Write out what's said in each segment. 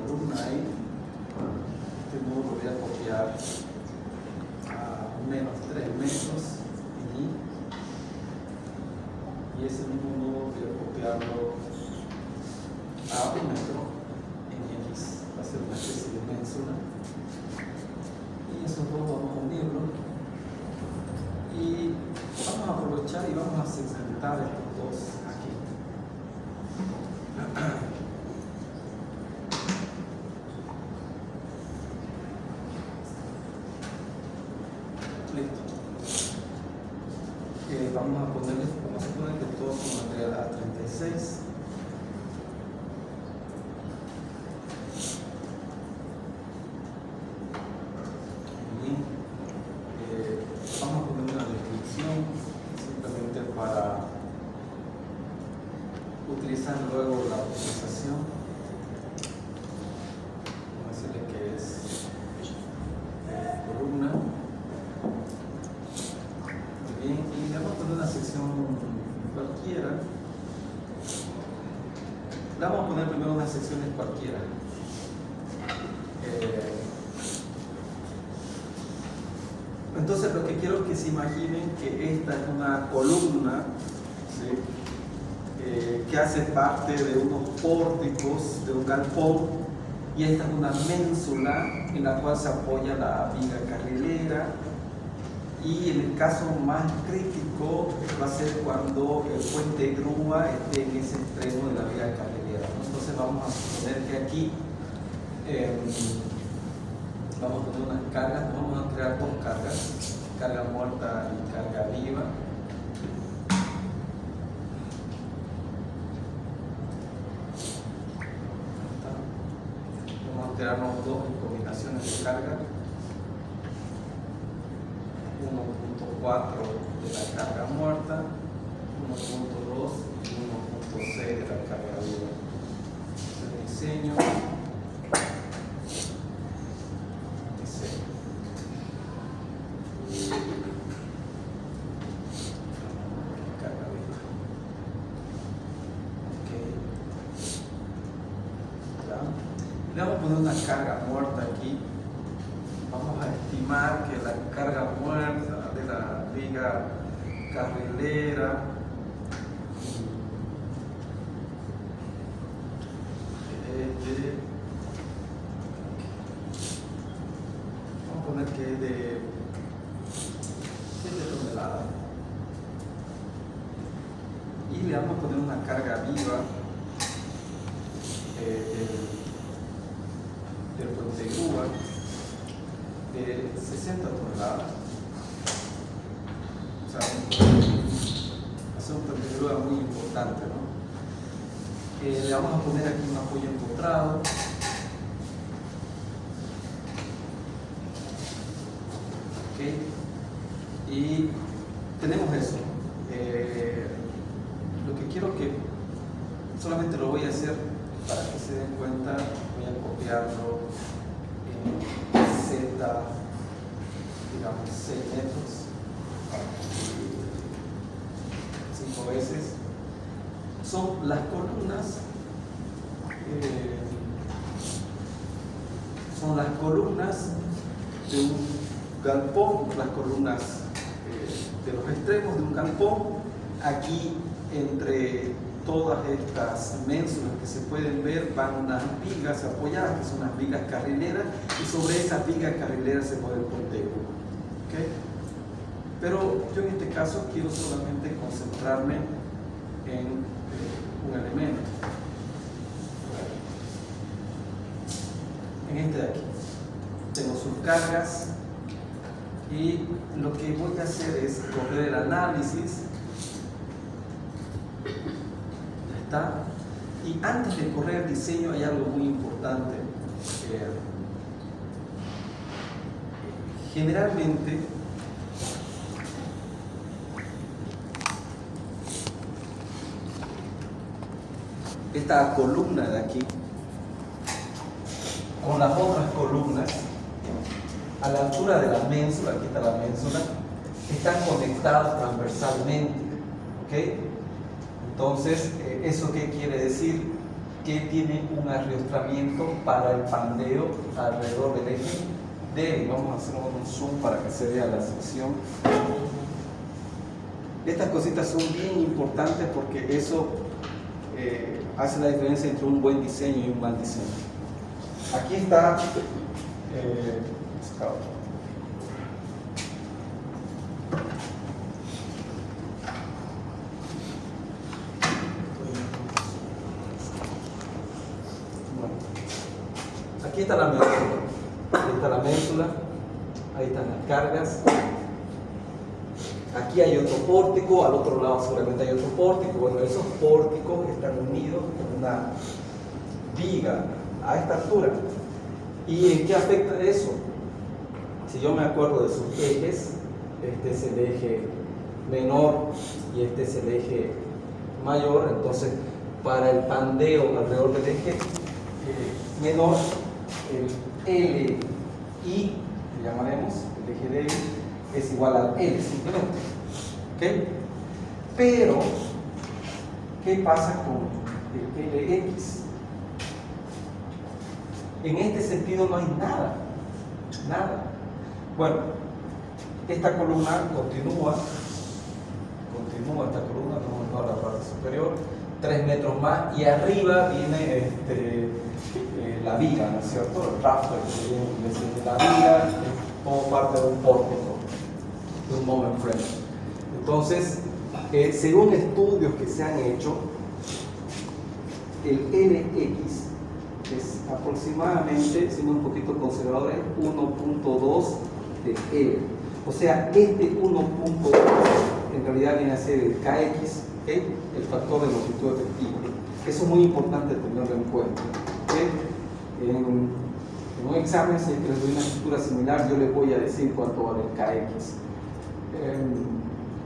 columna ahí. Este nudo lo voy a copiar a menos 3 metros y ese mismo nudo voy a copiarlo a 1 metro en X. Va a ser una especie de ménsula. Y esos dos vamos a unirlo. Y vamos a aprovechar y vamos a segmentar estos dos aquí. Listo. Vamos a poner que todo con material A36. Vamos a poner una descripción simplemente para utilizar luego la optimización. Vamos a decirle que es columna. Muy bien, y le vamos a poner una sección cualquiera. Le vamos a poner primero unas secciones cualquiera. Entonces lo que quiero es que se imaginen que esta es una columna, ¿sí? Que hace parte de unos pórticos de un galpón, y esta es una ménsula en la cual se apoya la viga carrilera, y en el caso más crítico va a ser cuando el puente grúa esté en ese extremo de la viga carrilera, ¿no? Entonces vamos a suponer que aquí vamos a poner unas cargas, vamos a crear dos cargas, carga muerta y carga viva. Vamos a crearnos dos combinaciones de carga, 1.4 de la carga muerta, 1.2 y 1.6 de la carga viva. El diseño. Le vamos a poner una carga muerta aquí. Vamos a estimar que la carga muerta de la viga carrilera vamos a poner que es de 7 toneladas. Y le vamos a poner una carga viva del puente grúa de 60 toneladas. O sea, es un puente grúa muy importante, ¿no? Le vamos a poner aquí un apoyo empotrado. ¿Ok? Y tenemos eso. Lo que quiero que solamente lo voy a hacer para que se den cuenta, voy a copiarlo en Z, digamos 6 metros, 5 veces. Son las columnas, de un galpón, las columnas de los extremos de un galpón. Aquí entre todas estas ménsulas que se pueden ver van unas vigas apoyadas, que son unas vigas carrileras, y sobre esas vigas carrileras se mueve el puente grúa. ¿Okay? Pero yo en este caso quiero solamente concentrarme en un elemento, en este de aquí. Tengo sus cargas y lo que voy a hacer es correr el análisis. Y antes de correr el diseño hay algo muy importante. Generalmente esta columna de aquí con las otras columnas a la altura de la ménsula, aquí está la ménsula, están conectadas transversalmente, ¿ok? Entonces, ¿eso qué quiere decir? que tiene un arrastramiento para el pandeo alrededor del eje D. Vamos a hacer un zoom para que se vea la sección. Estas cositas son bien importantes porque eso hace la diferencia entre un buen diseño y un mal diseño. Aquí está aquí está la médula, ahí está la médula, ahí están las cargas. Aquí hay otro pórtico, al otro lado seguramente hay otro pórtico. Bueno, esos pórticos están unidos con una viga a esta altura. ¿Y en qué afecta eso? Si yo me acuerdo de sus ejes, este es el eje menor y este es el eje mayor, entonces para el pandeo alrededor del eje menor, el LI, que llamaremos el eje de I, es igual al L simplemente. ¿Okay? Pero, ¿qué pasa con el LX? En este sentido no hay nada. Bueno, esta columna continúa esta columna, no a la parte superior, 3 metros más, y arriba viene la viga, ¿no es cierto? El rafter que viene desde la viga, es todo parte de un pórtico, de un moment frame. Entonces, según estudios que se han hecho, el LX es aproximadamente, siendo un poquito conservadores, 1.2 de L. O sea, este 1.2 en realidad viene a ser el KX, ¿okay? El factor de longitud efectiva. Eso es muy importante tenerlo en cuenta. ¿Okay? En un examen, si es que les doy una estructura similar, yo les voy a decir cuánto vale el KX.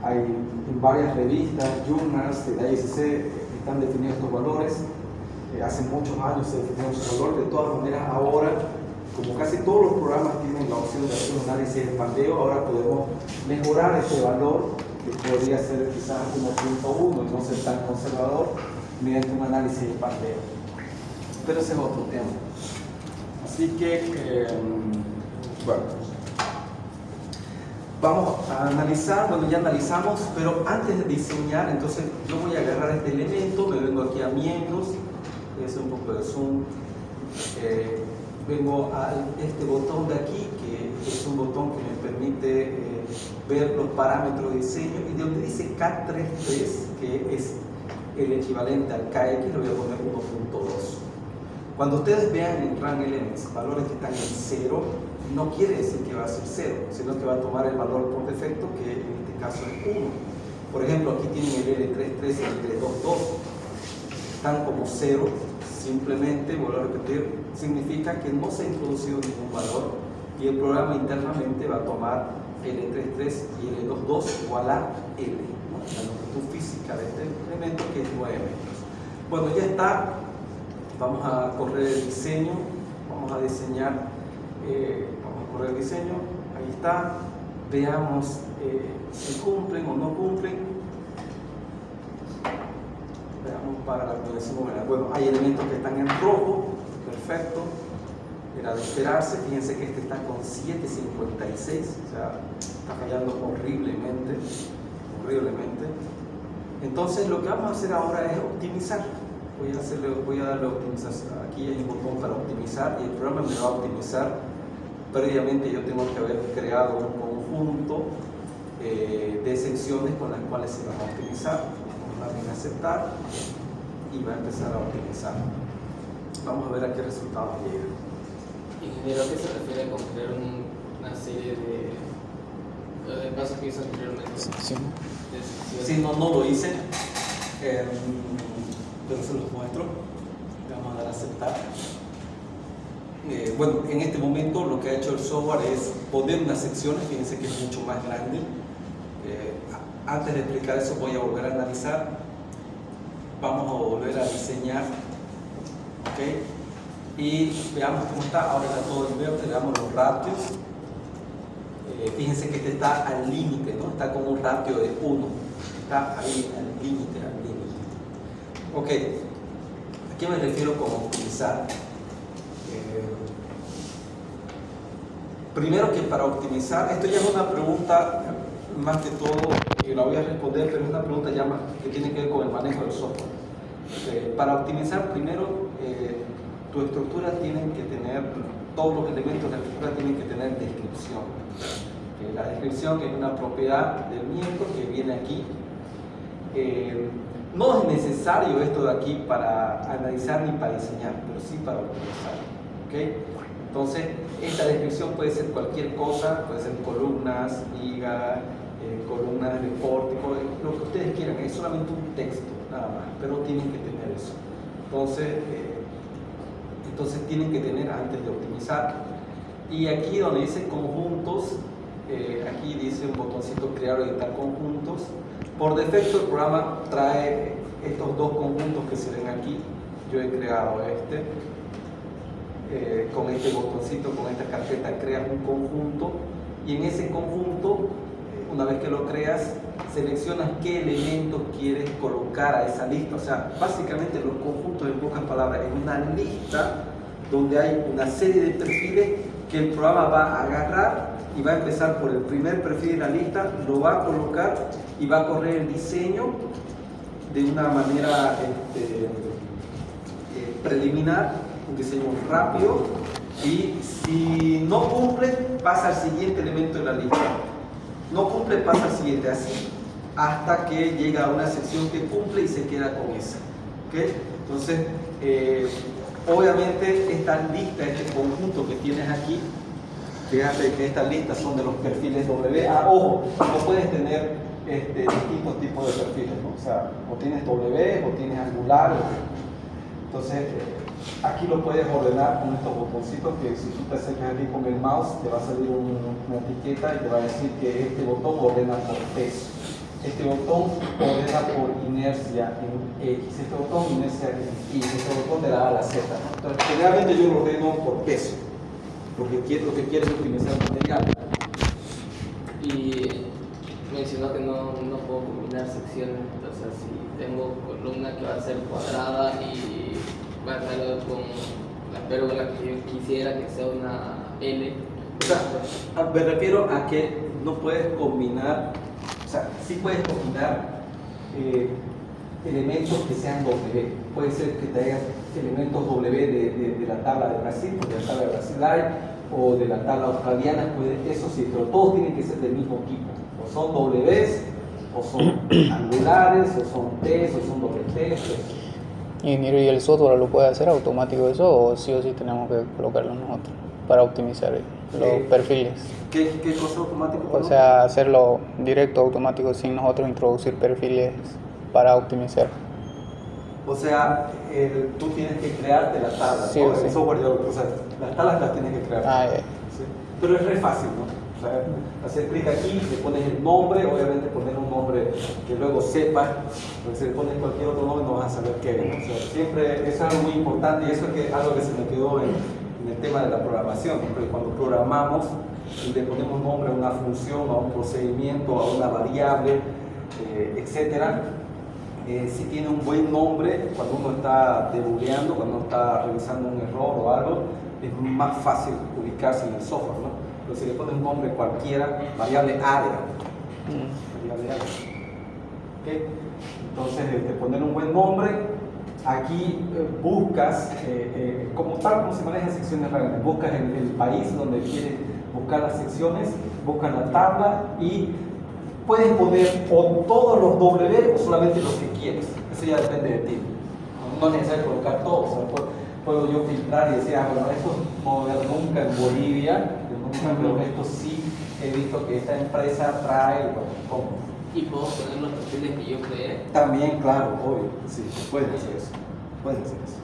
Hay en varias revistas, journals de la ISC, están definidos estos valores. Hace muchos años se definió ese valor. De todas maneras, ahora, como casi todos los programas tienen la opción de hacer un análisis de pandeo, ahora podemos mejorar este valor, que podría ser quizás 1.1 y no ser tan conservador, mediante un análisis de pandeo. Pero ese es otro tema. Así que, bueno, vamos a analizar. Bueno, ya analizamos, pero antes de diseñar, entonces yo voy a agarrar este elemento, me vengo aquí a miembros, voy a hacer un poco de zoom, vengo a este botón de aquí, que es un botón que me permite ver los parámetros de diseño, y donde dice K33, que es el equivalente al KX, le voy a poner 1.2. Cuando ustedes vean en Run Elements valores que están en 0, no quiere decir que va a ser 0, sino que va a tomar el valor por defecto, que en este caso es 1. Por ejemplo, aquí tienen el L33 y el L22, están como 0, simplemente, vuelvo a repetir, significa que no se ha introducido ningún valor, y el programa internamente va a tomar el L33 y el L22 igual a L, ¿no? La longitud física de este elemento, que es 9 metros. Bueno, ya está. Vamos a correr el diseño, vamos a diseñar, vamos a correr el diseño, ahí está. Veamos si cumplen o no cumplen. Veamos para la conexión modular. Bueno, hay elementos que están en rojo, perfecto, era de esperarse. Fíjense que este está con 7.56, o sea, está fallando horriblemente. Entonces, lo que vamos a hacer ahora es optimizar. Voy a darle optimización. Aquí hay un botón para optimizar, y el programa me va a optimizar. Previamente yo tengo que haber creado un conjunto de secciones con las cuales se van a optimizar. Vamos a darle en aceptar y va a empezar a optimizar. Vamos a ver a qué resultados llega. Ingeniero, ¿a qué se refiere con crear una serie de pasos que hizo anteriormente? Sección. Si no lo hice, pero se los muestro. Le vamos a dar a aceptar. Bueno, en este momento lo que ha hecho el software es poner unas secciones. Fíjense que es mucho más grande. Antes de explicar eso, voy a volver a analizar. Vamos a volver a diseñar. ¿Okay? Y veamos cómo está. Ahora está todo en verde. Veamos los ratios. Fíjense que este está al límite, ¿no? Está con un ratio de 1. Está ahí al límite. Ok. qué me refiero con optimizar? Primero que para optimizar, esto ya es una pregunta más que todo, y la voy a responder, pero es una pregunta ya más que tiene que ver con el manejo del software. Para optimizar, primero, tu estructura tiene que tener, todos los elementos de la estructura tienen que tener descripción. La descripción es una propiedad del miembro que viene aquí. No es necesario esto de aquí para analizar ni para diseñar, pero sí para optimizar. ¿Okay? Entonces, esta descripción puede ser cualquier cosa, puede ser columnas, ligas, columnas de pórtico, lo que ustedes quieran, es solamente un texto, nada más, pero tienen que tener eso. Entonces tienen que tener antes de optimizar. Y aquí donde dice conjuntos, aquí dice un botoncito crear o editar conjuntos. Por defecto el programa trae estos dos conjuntos que se ven aquí. Yo he creado con este botoncito, con esta carpeta creas un conjunto y en ese conjunto, una vez que lo creas, seleccionas qué elementos quieres colocar a esa lista. O sea, básicamente los conjuntos, en pocas palabras, es una lista donde hay una serie de perfiles que el programa va a agarrar y va a empezar por el primer perfil de la lista, lo va a colocar y va a correr el diseño de una manera preliminar, un diseño rápido, y si no cumple, pasa al siguiente elemento de la lista. No cumple, pasa al siguiente, así hasta que llega a una sección que cumple y se queda con esa. ¿Okay? Entonces, obviamente esta lista, este conjunto que tienes aquí, fíjate que estas listas son de los perfiles W. Ojo, no puedes tener distintos tipos de perfiles, ¿no? O sea, o tienes W o tienes angular. Entonces, aquí lo puedes ordenar con estos botoncitos que si tú te acercas aquí con el mouse te va a salir una etiqueta y te va a decir que este botón ordena por peso, este botón ordena por inercia en X, este botón inercia en Y, este botón de la A a la Z, ¿no? Entonces, generalmente yo lo ordeno por peso, porque lo que quiero es optimizar el material. Y mencionó que no puedo combinar secciones, o sea, si tengo columna que va a ser cuadrada y va a estar con la pérgola que yo quisiera que sea una L. O sea, me refiero a que no puedes combinar, o sea, sí puedes combinar elementos que sean W. Puede ser que te hagas elementos W de la tabla de Brasil, porque la tabla de Brasil hay, o de la tabla australiana, eso sí, pero todos tienen que ser del mismo tipo. O son Ws, o son angulares, o son Ts, o son doble Ts. Ingeniero, ¿y el software lo puede hacer automático eso o sí tenemos que colocarlo nosotros para optimizar los perfiles? ¿Qué cosa automático? O sea, hacerlo directo, automático, sin nosotros introducir perfiles para optimizar. O sea, tú tienes que crearte la tabla, sí, ¿no? Sí. El software, o sea, las tablas las tienes que crear. ¿Sí? Pero es re fácil, ¿no? O sea, hacer clic aquí, le pones el nombre, obviamente poner un nombre que luego sepas, porque si le pones cualquier otro nombre no vas a saber qué es, ¿no? O sea, siempre eso es algo muy importante y eso es algo que se me quedó en el tema de la programación, porque cuando programamos y le ponemos nombre a una función, a un procedimiento, a una variable, etcétera, si tiene un buen nombre, cuando uno está debugueando, cuando uno está revisando un error o algo, es más fácil ubicarse en el software, ¿no? Pero si le pones un nombre cualquiera, variable área, variable área. ¿Okay? Entonces, poner un buen nombre, aquí buscas, como se manejan secciones realmente, buscas el país donde quieres buscar las secciones, buscas la tabla y puedes poner o todos los W o solamente los que quieres. Eso ya depende de ti. No es necesario colocar todos. O sea, puedo yo filtrar y decir, bueno, esto no ver nunca en Bolivia, pero esto sí he visto que esta empresa trae, bueno, ¿cómo? Y puedo poner los perfiles que yo creé. También, claro, obvio, sí, puedes hacer eso. Puedes hacer eso.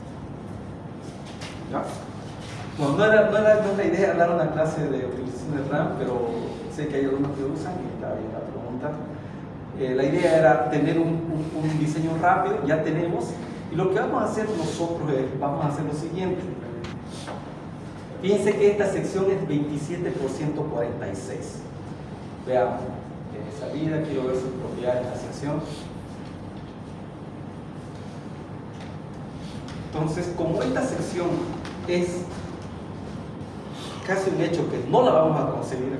¿Ya? No es la idea dar una clase de utilización de RAM, pero sé que hay algunos que usan y está bien la pregunta. La idea era tener un diseño rápido, ya tenemos, y lo que vamos a hacer nosotros es, vamos a hacer lo siguiente. Fíjense que esta sección es 27 por 146. Veamos, salida, quiero ver sus propiedades en la sección. Entonces, como esta sección es casi un hecho que no la vamos a conseguir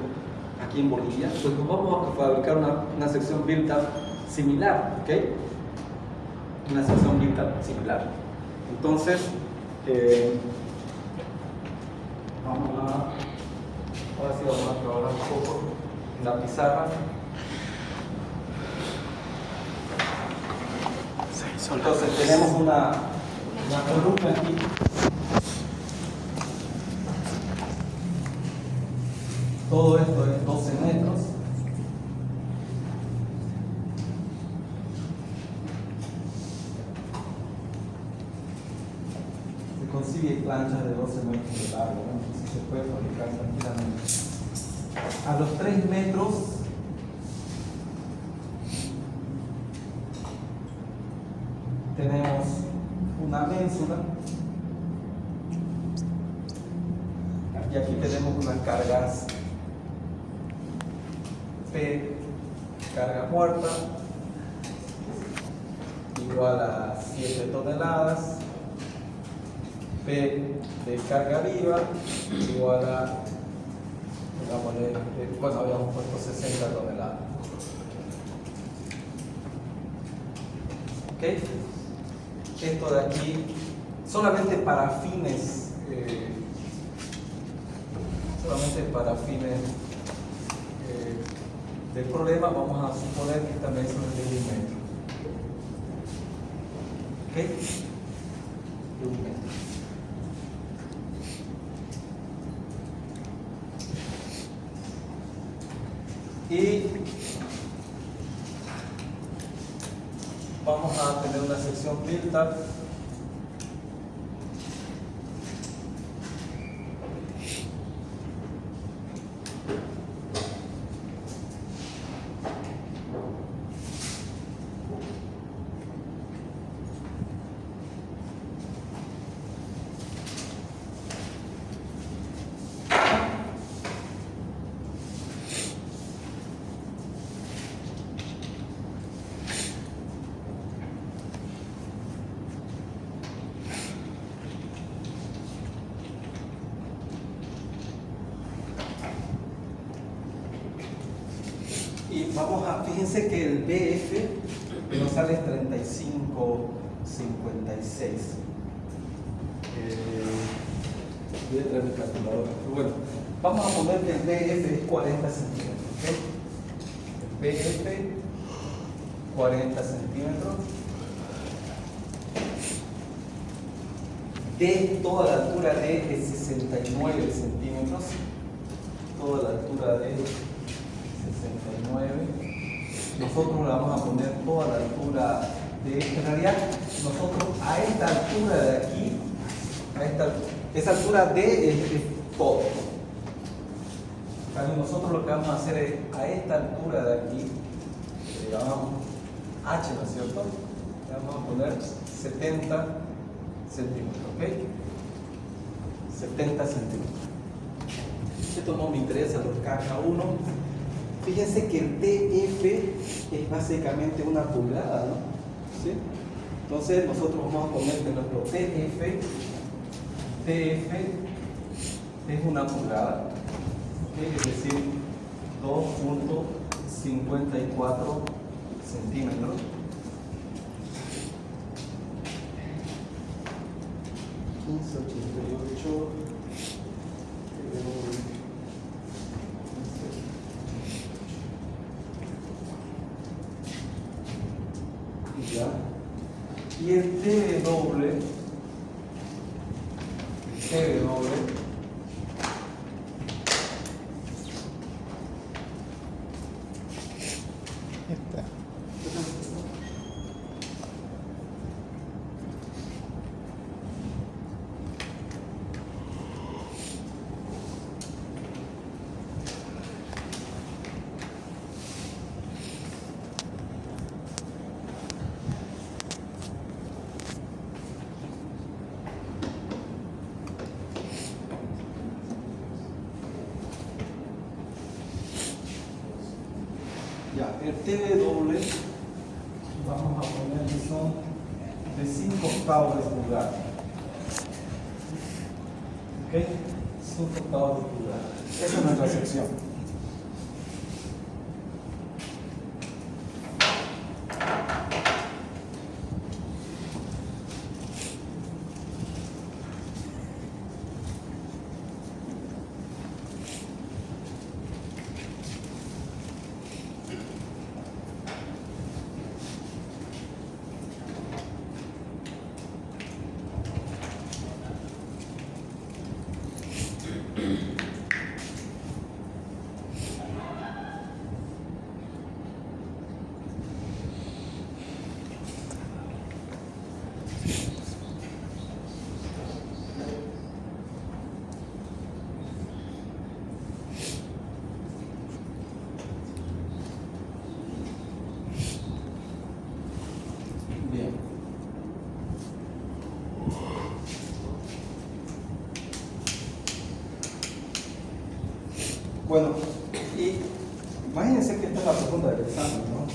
aquí en Bolivia, pues nos vamos a fabricar una sección build-up similar, ¿ok? Una sección build-up similar. Entonces, ahora sí vamos a trabajar un poco en la pizarra. Entonces tenemos una columna aquí. Todo esto es 12 metros. Se consigue planchas de 12 metros de largo, ¿no? Así se puede fabricar tranquilamente. A los 3 metros tenemos una ménsula. Y aquí tenemos unas cargas P, carga muerta, igual a 7 toneladas. P de carga viva, igual a, bueno, habíamos puesto 60 toneladas. ¿Ok? Esto de aquí, solamente para fines del problema, vamos a suponer que esta mesa es de 1 metro. ¿Ok? De 1 metro. Y vamos a tener una sección build-up y vamos a, fíjense que el BF que nos sale es 35.56. Voy a traer mi calculadora. Pero bueno, vamos a poner que el BF es 40 centímetros. ¿Ok? El BF 40 centímetros. D, toda la altura D es 69 centímetros. Toda la altura D 69. Nosotros le vamos a poner toda la altura de, en realidad nosotros a esta altura de aquí, esa altura D es todo. También nosotros lo que vamos a hacer es a esta altura de aquí, le llamamos H, ¿no es cierto? Le vamos a poner 70 centímetros, ¿ok? 70 centímetros. Esto no me interesa, lo caja 1. Fíjense que el TF es básicamente 1 pulgada, ¿no? ¿Sí? Entonces nosotros vamos a poner que nuestro TF es 1 pulgada, ¿okay? Es decir, 2.54 centímetros. ¿Ya? Y el TW ya, el TW vamos a poner que son de 5 octavos de pulgada. ¿Ok? Supraorbicular. Esa es nuestra sección. Bien. Bueno, y imagínense que esta es la pregunta del examen, ¿no?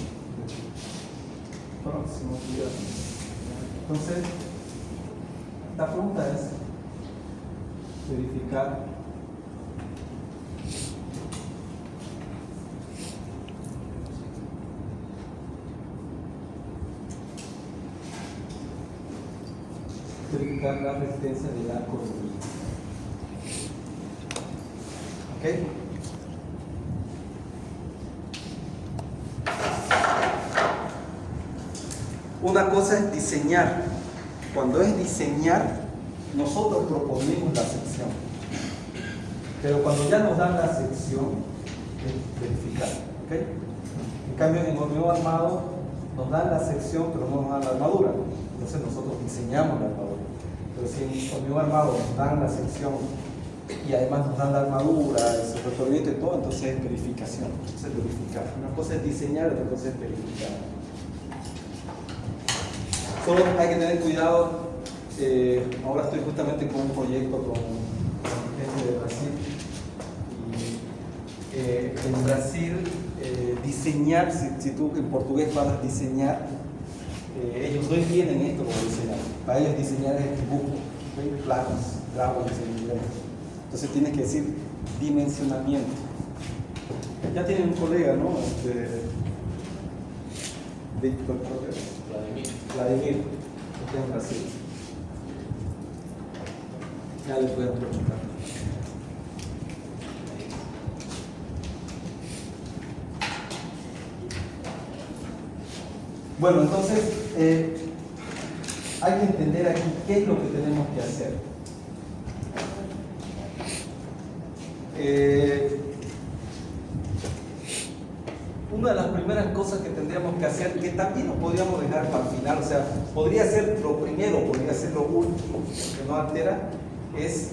Próximo día. Entonces, la pregunta es verificar la resistencia de la columna. ¿Ok? Una cosa es diseñar. Cuando es diseñar, nosotros proponemos la sección. Pero cuando ya nos dan la sección, es verificar. ¿Ok? En cambio, en hormigón armado, nos dan la sección, pero no nos dan la armadura. Entonces nosotros diseñamos la armadura. Pero si en hormigón armado nos dan la sección y además nos dan la armadura, el recorrimiento y todo, entonces es verificación. Entonces es verificar. Una cosa es diseñar, otra cosa es verificar. Solo hay que tener cuidado. Ahora estoy justamente con un proyecto con gente de Brasil. Y en Brasil, diseñar, si tú en portugués hablas diseñar, ellos no entienden esto como diseñar. Para ellos diseñar es dibujo, ¿okay? Planos, gráficos en inglés. Entonces tienes que decir dimensionamiento. Ya tienen un colega, ¿no? Víctor, Vladimir, que está en Brasil. Ya les voy a preguntar. Bueno, entonces hay que entender aquí qué es lo que tenemos que hacer. Una de las primeras cosas que tendríamos que hacer, que también lo podríamos dejar para el final, o sea, podría ser lo primero, podría ser lo último, que no altera, es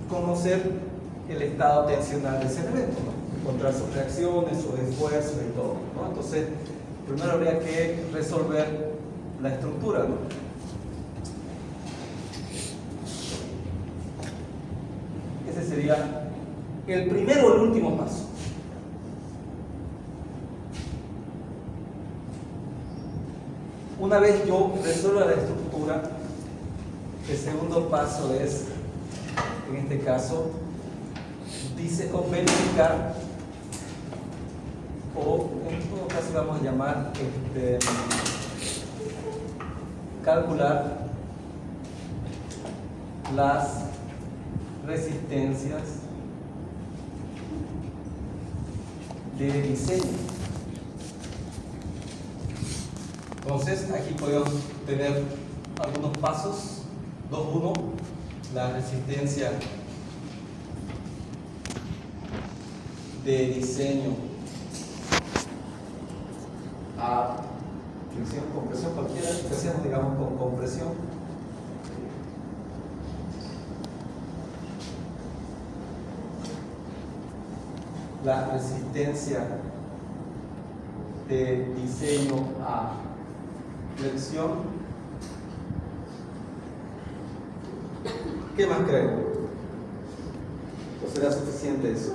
conocer el estado tensional de ese elemento, ¿no? Encontrar sus reacciones, sus esfuerzos y todo, ¿no? Entonces, primero habría que resolver la estructura, ¿no? Ese sería el primero o el último paso. Una vez yo resuelva la estructura, el segundo paso es, en este caso, verificar, o en todo caso vamos a llamar calcular las resistencias de diseño. Entonces aquí podemos tener algunos pasos. 2.1, la resistencia de diseño a fricción, compresión, cualquiera que hacemos, digamos, con compresión. La resistencia de diseño a flexión. ¿Qué más creen? ¿O será suficiente eso?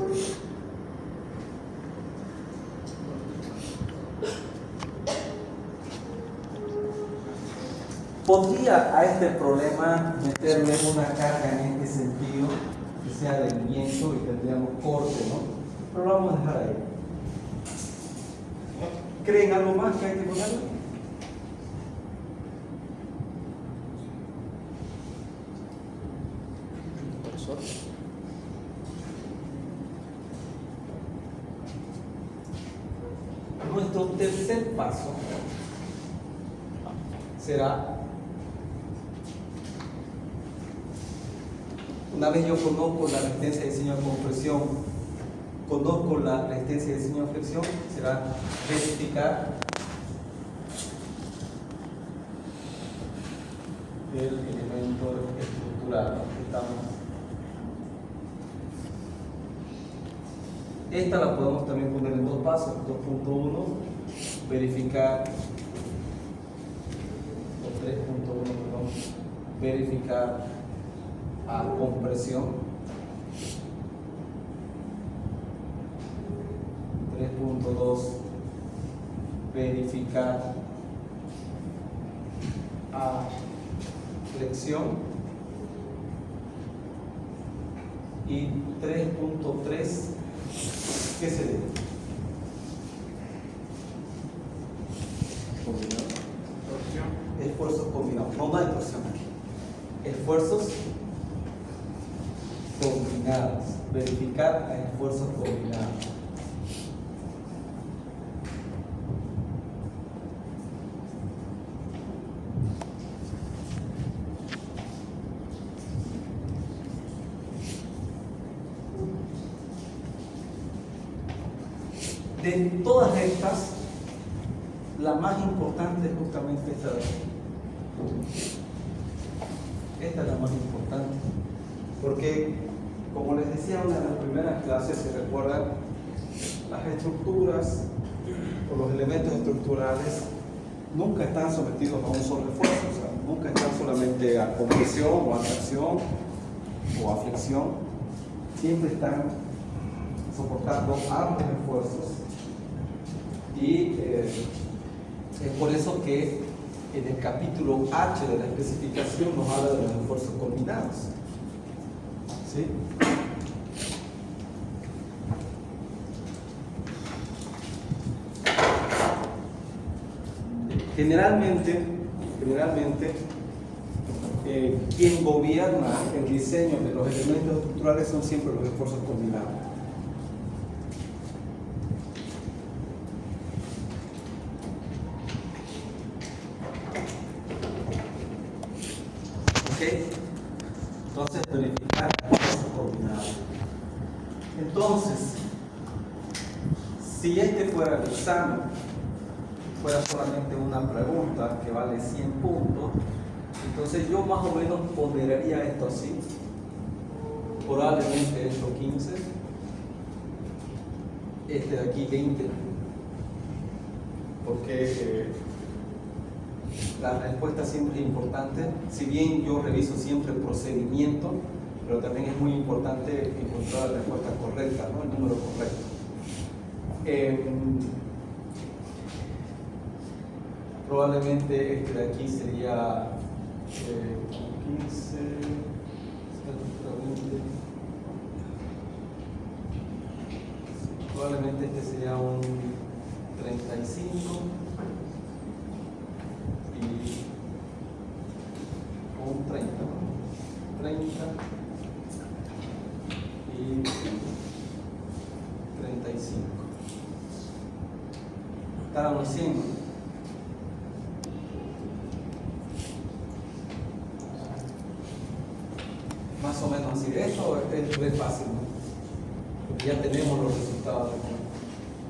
podría a este problema meterle una carga en este sentido, que sea del viento y tendríamos corte, ¿no? Pero lo vamos a dejar ahí. ¿Creen algo más que hay que ponerle? Nuestro tercer paso será, una vez yo conozco la resistencia de diseño de compresión, conozco la resistencia de diseño de flexión, será verificar el elemento estructural, ¿no? Esta la podemos también poner en dos pasos. 2.1, verificar, o 3.1, perdón, verificar a compresión. 3.2, verificar a flexión. Y 3.3, ¿qué se debe? Esfuerzos combinados. No hay torsión aquí. Esfuerzos combinados. Verificar a esfuerzos combinados. De todas estas, la más importante es justamente esta de aquí. Esta es la más importante, porque, como les decía en una de las primeras clases, si recuerdan, las estructuras o los elementos estructurales nunca están sometidos a un solo esfuerzo, o sea, nunca están solamente a compresión o a tracción o a flexión, siempre están soportando ambos esfuerzos. Y es por eso que en el capítulo H de la especificación nos habla de los esfuerzos combinados. ¿Sí? Generalmente quien gobierna el diseño de los elementos estructurales son siempre los esfuerzos combinados. Entonces, verificar esfuerzos combinados. Entonces, si este fuera el examen, fuera solamente una pregunta que vale 100 puntos, entonces yo más o menos ponderaría esto así. Probablemente esto 15, este de aquí 20, porque la respuesta siempre es importante. Si bien yo reviso siempre el procedimiento, pero también es muy importante encontrar la respuesta correcta, ¿no? El número correcto. Probablemente este de aquí sería 15, probablemente este sería un 35 y un 30, ¿no? 30 y 35. Estábamos haciendo. Más o menos así. Esto es fácil, ¿no? Porque ya tenemos los resultados.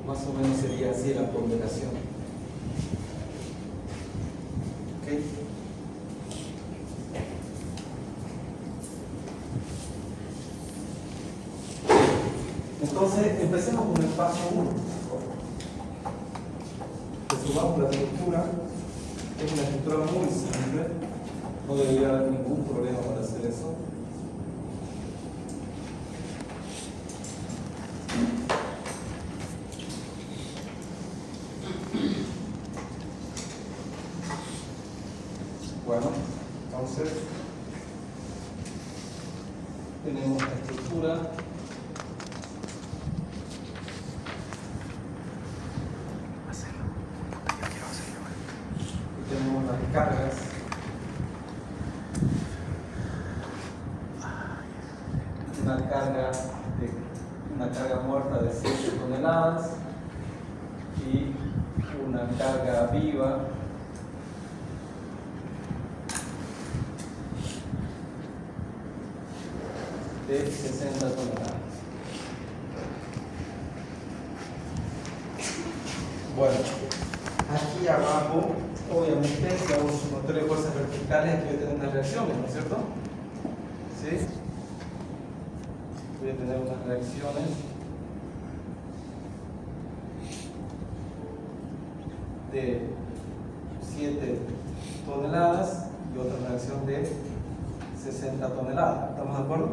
Más o menos sería así la ponderación. ¿Ok? Entonces, empecemos con el paso 1. Resumamos la estructura. Es una estructura muy simple. No debería haber ningún problema para hacer eso. Bueno, entonces tenemos la estructura. Y tenemos las cargas. Una carga muerta de 7 toneladas y una carga viva de 60 toneladas. Bueno, aquí abajo, obviamente, si hago un sumatorio de fuerzas verticales, aquí voy a tener unas reacciones, ¿no es cierto? ¿Sí? Voy a tener unas reacciones de 7 toneladas y otra reacción de 60 toneladas. ¿Estamos de acuerdo?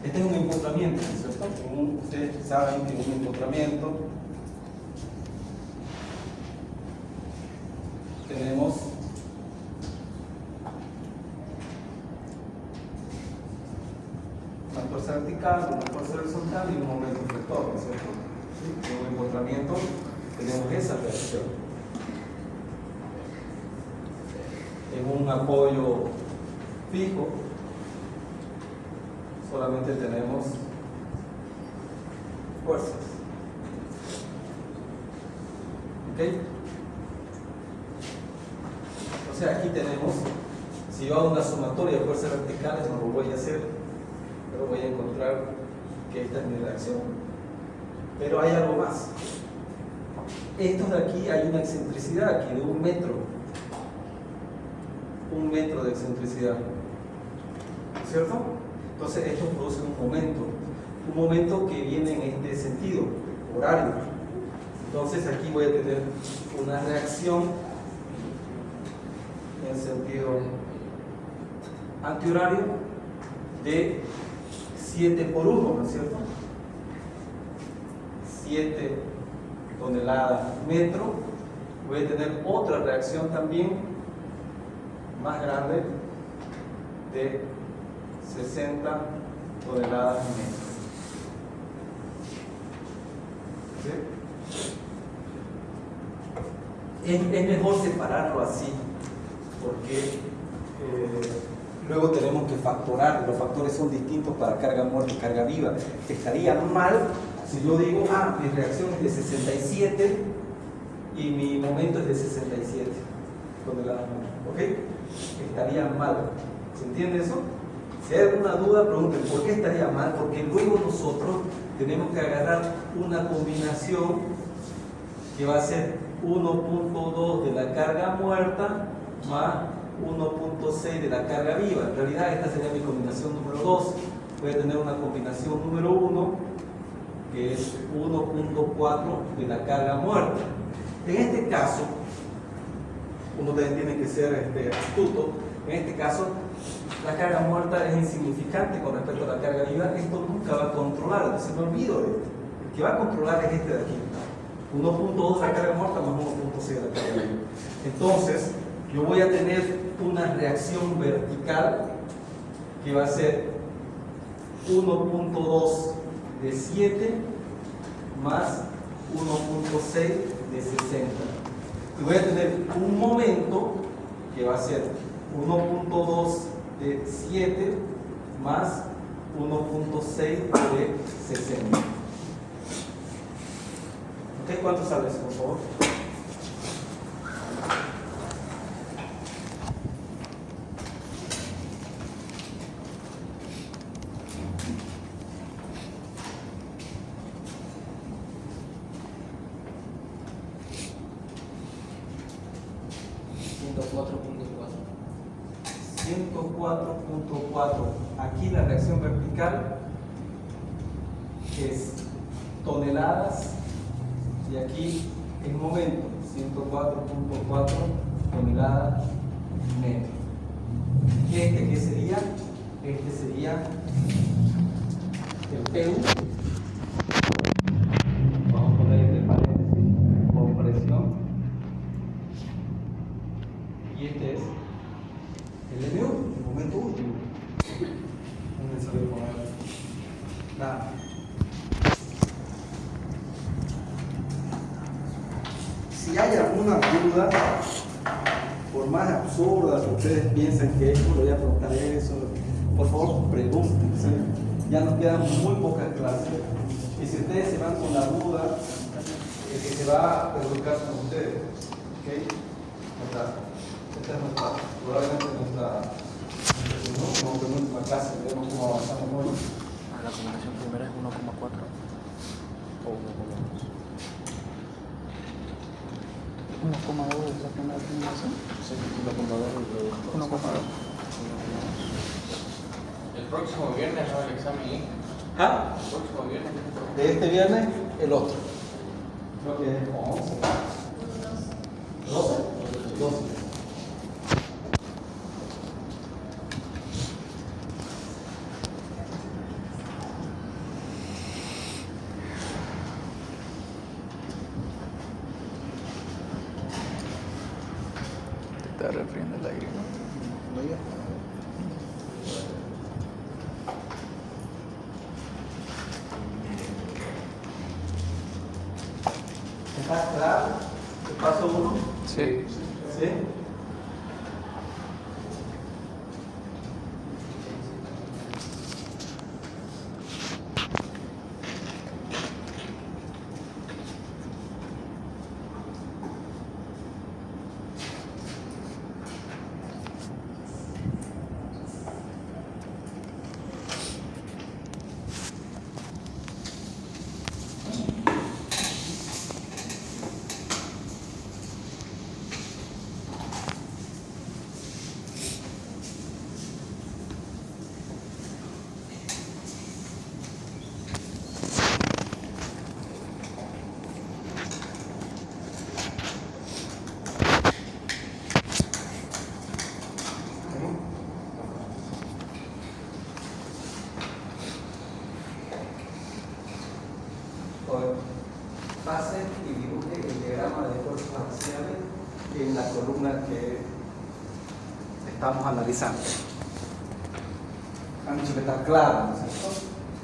Este es un empotramiento, ¿no es cierto? Ustedes saben que un empotramiento tenemos una fuerza vertical, una fuerza horizontal y un momento flector, ¿no es cierto? ¿Sí? En un empotramiento tenemos esa reacción. En un apoyo fijo solamente tenemos fuerzas. ¿Ok? O sea, aquí tenemos, si yo hago una sumatoria de fuerzas verticales, no lo voy a hacer, pero voy a encontrar que esta es mi reacción. Pero hay algo más. Estos de aquí hay una excentricidad aquí de 1 metro. 1 metro de excentricidad. ¿Cierto? Entonces esto produce un momento que viene en este sentido, horario. Entonces aquí voy a tener una reacción en sentido antihorario de 7 por 1, ¿no es cierto? 7 toneladas metro. Voy a tener otra reacción también más grande de 60 toneladas metro. ¿Sí? Es mejor separarlo así, porque luego tenemos que factorar. Los factores son distintos para carga muerta y carga viva. Estaría mal si yo digo, mi reacción es de 67 y mi momento es de 67 toneladas metro. ¿Ok? Estaría mal. ¿Se entiende eso? Si hay alguna duda, pregunten, ¿por qué estaría mal? Porque luego nosotros tenemos que agarrar una combinación que va a ser 1.2 de la carga muerta más 1.6 de la carga viva. En realidad esta sería mi combinación número 2. Voy a tener una combinación número 1 que es 1.4 de la carga muerta. En este caso, uno también tiene que ser astuto. En este caso, la carga muerta es insignificante con respecto a la carga viva. Esto nunca va a controlar, entonces me olvido de esto. El que va a controlar es este de aquí. 1.2 de la carga muerta más 1.6 de la carga viva. Entonces, yo voy a tener una reacción vertical que va a ser 1.2 de 7 más 1.6 de 60. Y voy a tener un momento que va a ser 1.2 de 7 más 1.6 de 60. ¿Ok? ¿Cuánto sale eso, por favor? Aquí la reacción vertical es toneladas y aquí el momento 104.4 toneladas metro. ¿Qué sería? Este sería el PU. Vamos a poner entre paréntesis compresión Y este es el MU, el momento último. No es necesario poner nada. Si hay alguna duda, por más absurda que ustedes piensen que es, le voy a preguntar eso, por favor pregunten, ¿sí? Ya nos quedan muy pocas clases y si ustedes se van con la duda, el que se va a perjudicar con ustedes, ¿ok? Esta es nuestra, probablemente nuestra última clase, veremos cómo avanzamos hoy. La combinación primera es 1,4 o 1,2. 1,2 es la primera combinación. Sí, 1,2 y 1,2. El próximo viernes no el examen. ¿Ah? El próximo viernes. De este viernes, el otro. Creo que es como 11. 12. 12. Te está refriendo el aire, ¿no? ¿Está claro? ¿El paso 1? Sí. ¿Sí? Pase y dibuje el diagrama de fuerzas axiales en la columna que estamos analizando. Han dicho que está claro, ¿no es cierto?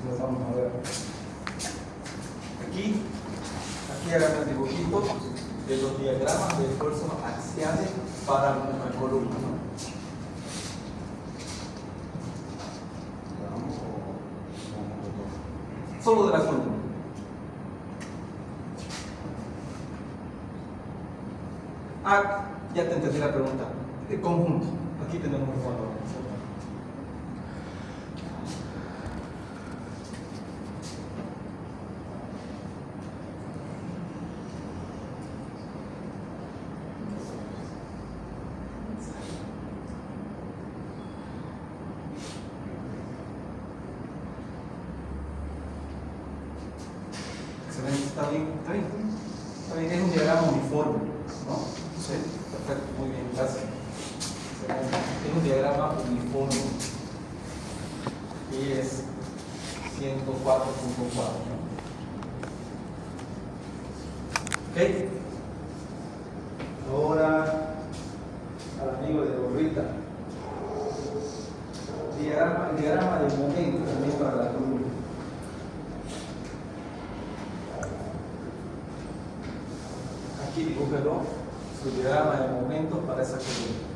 Lo vamos a ver. Aquí hagan el dibujito de los diagramas de fuerzas axiales para nuestra columna, ¿no? Solo de la columna. Ah, ya te entendí la pregunta. El conjunto. Aquí tenemos el valor. Excelente, está bien, está bien. Está bien, es un diagrama uniforme, ¿no? Sí, perfecto, muy bien, gracias. Es un diagrama uniforme y es 104.4, ¿no? ¿Ok? Ahora al amigo de Gorrita. El diagrama de momento también para la columna. Aquí dibújelo, su diagrama de momentos para esa columna.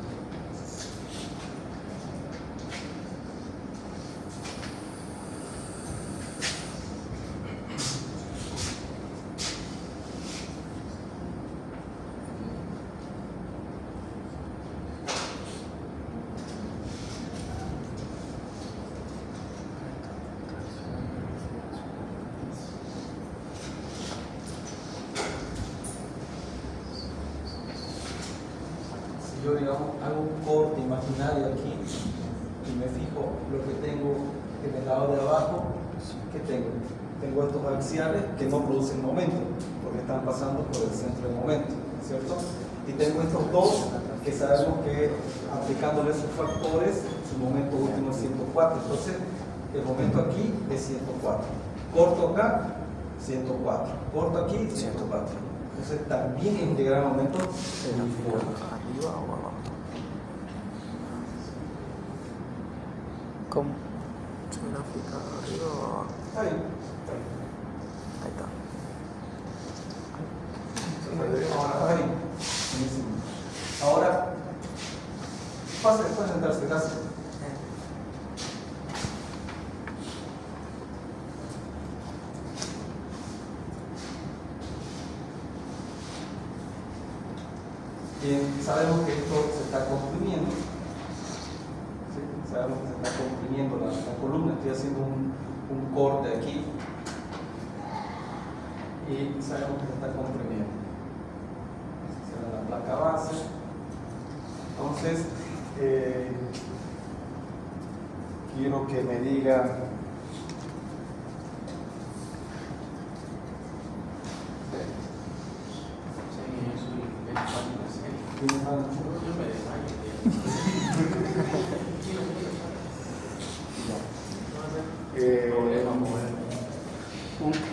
Yo, digamos, hago un corte imaginario aquí y me fijo lo que tengo en el lado de abajo. ¿Qué tengo? Tengo estos axiales que no producen momento porque están pasando por el centro de momento, ¿cierto? Y tengo estos dos que sabemos que aplicándole esos factores su momento último es 104. Entonces el momento aquí es 104. Corto acá, 104. Corto aquí, 104. Entonces también es un diagrama de momento uniforme. ¿Arriba o abajo? ¿Cómo? Su gráfica arriba o abajo. Ahí. Ahí está. Ahí. Buenísimo. Ahora, puede sentarse, gracias. Bien, sabemos que esto se está comprimiendo. ¿Sí? Sabemos que se está comprimiendo la columna. Estoy haciendo un corte aquí. Y sabemos que se está comprimiendo. Esta será la placa base. Entonces, quiero que me diga.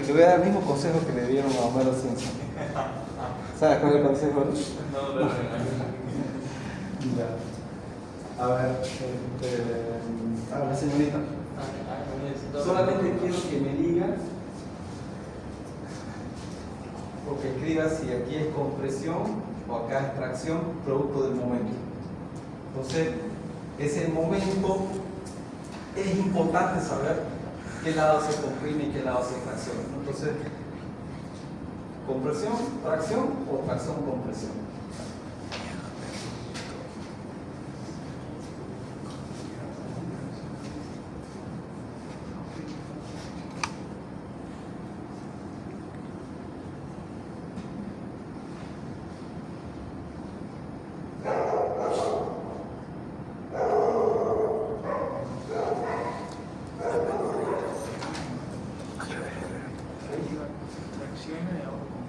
Le voy a dar el mismo consejo que le dieron a Homero Simpson. ¿Sabes cuál es el consejo? Ya. A ver, la señorita. Solamente quiero que me diga o que escriba si aquí es compresión o acá es tracción, producto del momento. Entonces, ese momento es importante saber qué lado se comprime y qué lado se tracciona. Entonces, compresión, tracción o tracción, compresión.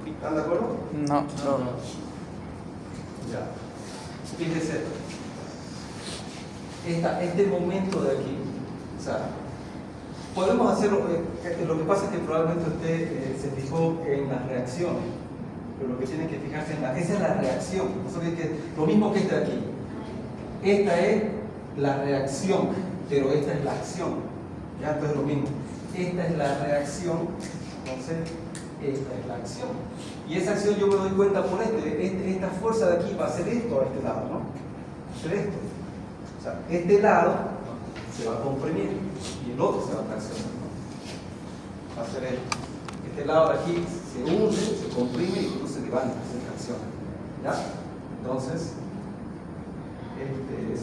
¿Están de acuerdo? No. Ya. Fíjese, este momento de aquí, o sea, podemos hacerlo, lo que pasa es que probablemente usted se fijó en las reacciones, pero lo que tiene que fijarse esa es la reacción, no se olvide que lo mismo que esta de aquí, esta es la reacción, pero esta es la acción, ya, entonces lo mismo, esta es la reacción, entonces esta es la acción. Y esa acción yo me doy cuenta por esta fuerza de aquí va a hacer esto a este lado, ¿no? Va a hacer esto. O sea, este lado se va a comprimir y el otro se va a traccionar, ¿no? Va a hacer esto. Este lado de aquí se hunde, se comprime y luego se levanta, se tracciona. ¿Ya? Entonces, este es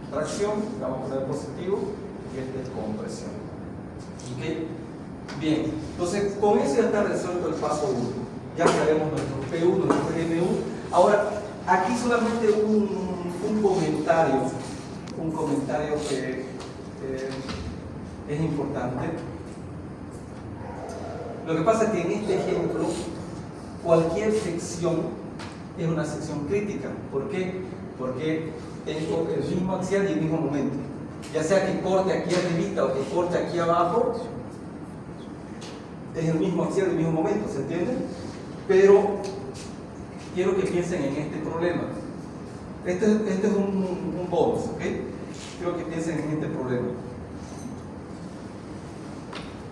tracción, vamos a poner positivo, y este es compresión. ¿Ok? Bien, entonces con eso ya está resuelto el paso 1. Ya sabemos nuestro P1, nuestro M1. Ahora, aquí solamente un comentario que es importante. Lo que pasa es que en este ejemplo, cualquier sección es una sección crítica. ¿Por qué? Porque tengo el mismo axial y el mismo momento. Ya sea que corte aquí arribita o que corte aquí abajo, es el mismo axial, el mismo momento, ¿se entiende? Pero quiero que piensen en este problema. Este es un bonus, ¿ok? Quiero que piensen en este problema.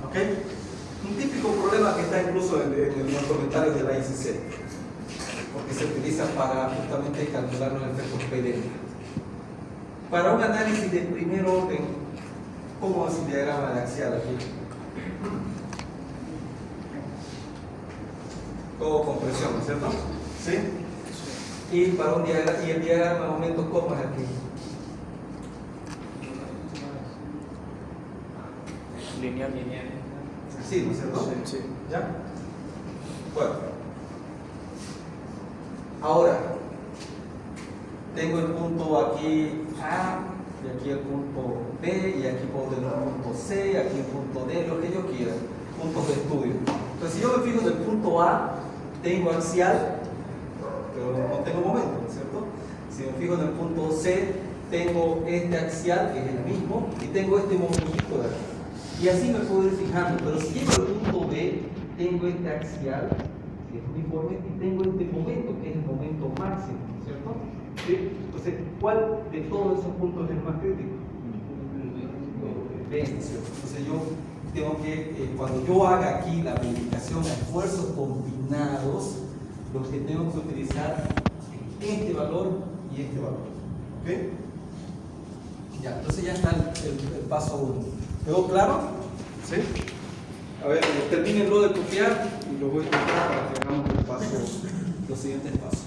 ¿Ok? Un típico problema que está incluso en los comentarios de la ICC, porque se utiliza para justamente calcular los efectos PD. Para un análisis de primer orden, ¿cómo es el diagrama de axial aquí? Todo compresión, ¿no es cierto? ¿Sí? Y para un diagrama, y el diagrama de momento, ¿cómo es aquí? Lineal. Sí, ¿no es cierto? Sí. ¿Ya? Bueno. Ahora, tengo el punto aquí A, y aquí el punto B, y aquí puedo tener el punto C, y aquí el punto D, lo que yo quiera, puntos de estudio. Entonces, si yo me fijo en el punto A, tengo axial, pero no tengo momento, ¿no es cierto? Si me fijo en el punto C, tengo este axial, que es el mismo, y tengo este movimiento de aquí. Y así me puedo ir fijando, pero si llego al punto B, tengo este axial, que es uniforme, y tengo este momento, que es el momento máximo, ¿cierto? ¿Sí? Entonces, ¿cuál de todos esos puntos es el más crítico? B, ¿no es cierto? Entonces yo tengo que, cuando yo haga aquí la verificación a esfuerzos combinados, lo que tengo que utilizar es este valor y este valor. ¿Ok? Ya, entonces ya está el paso 1. ¿Quedó claro? ¿Sí? A ver, termínenlo de copiar y lo voy a copiar para que hagamos los siguientes pasos.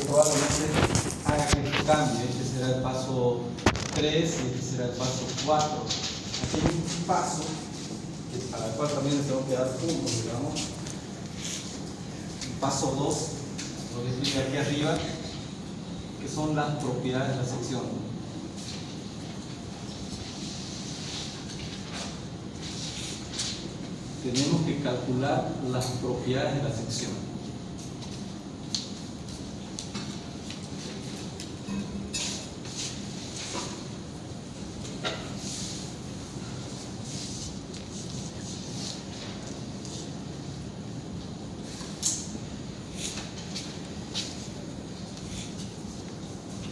Probablemente haga este cambio. Este será el paso 3 y este será el paso 4. Aquí hay un paso para el cual también le tengo que dar puntos, digamos. El paso 2, lo que explica aquí arriba, que son las propiedades de la sección. Tenemos que calcular las propiedades de la sección.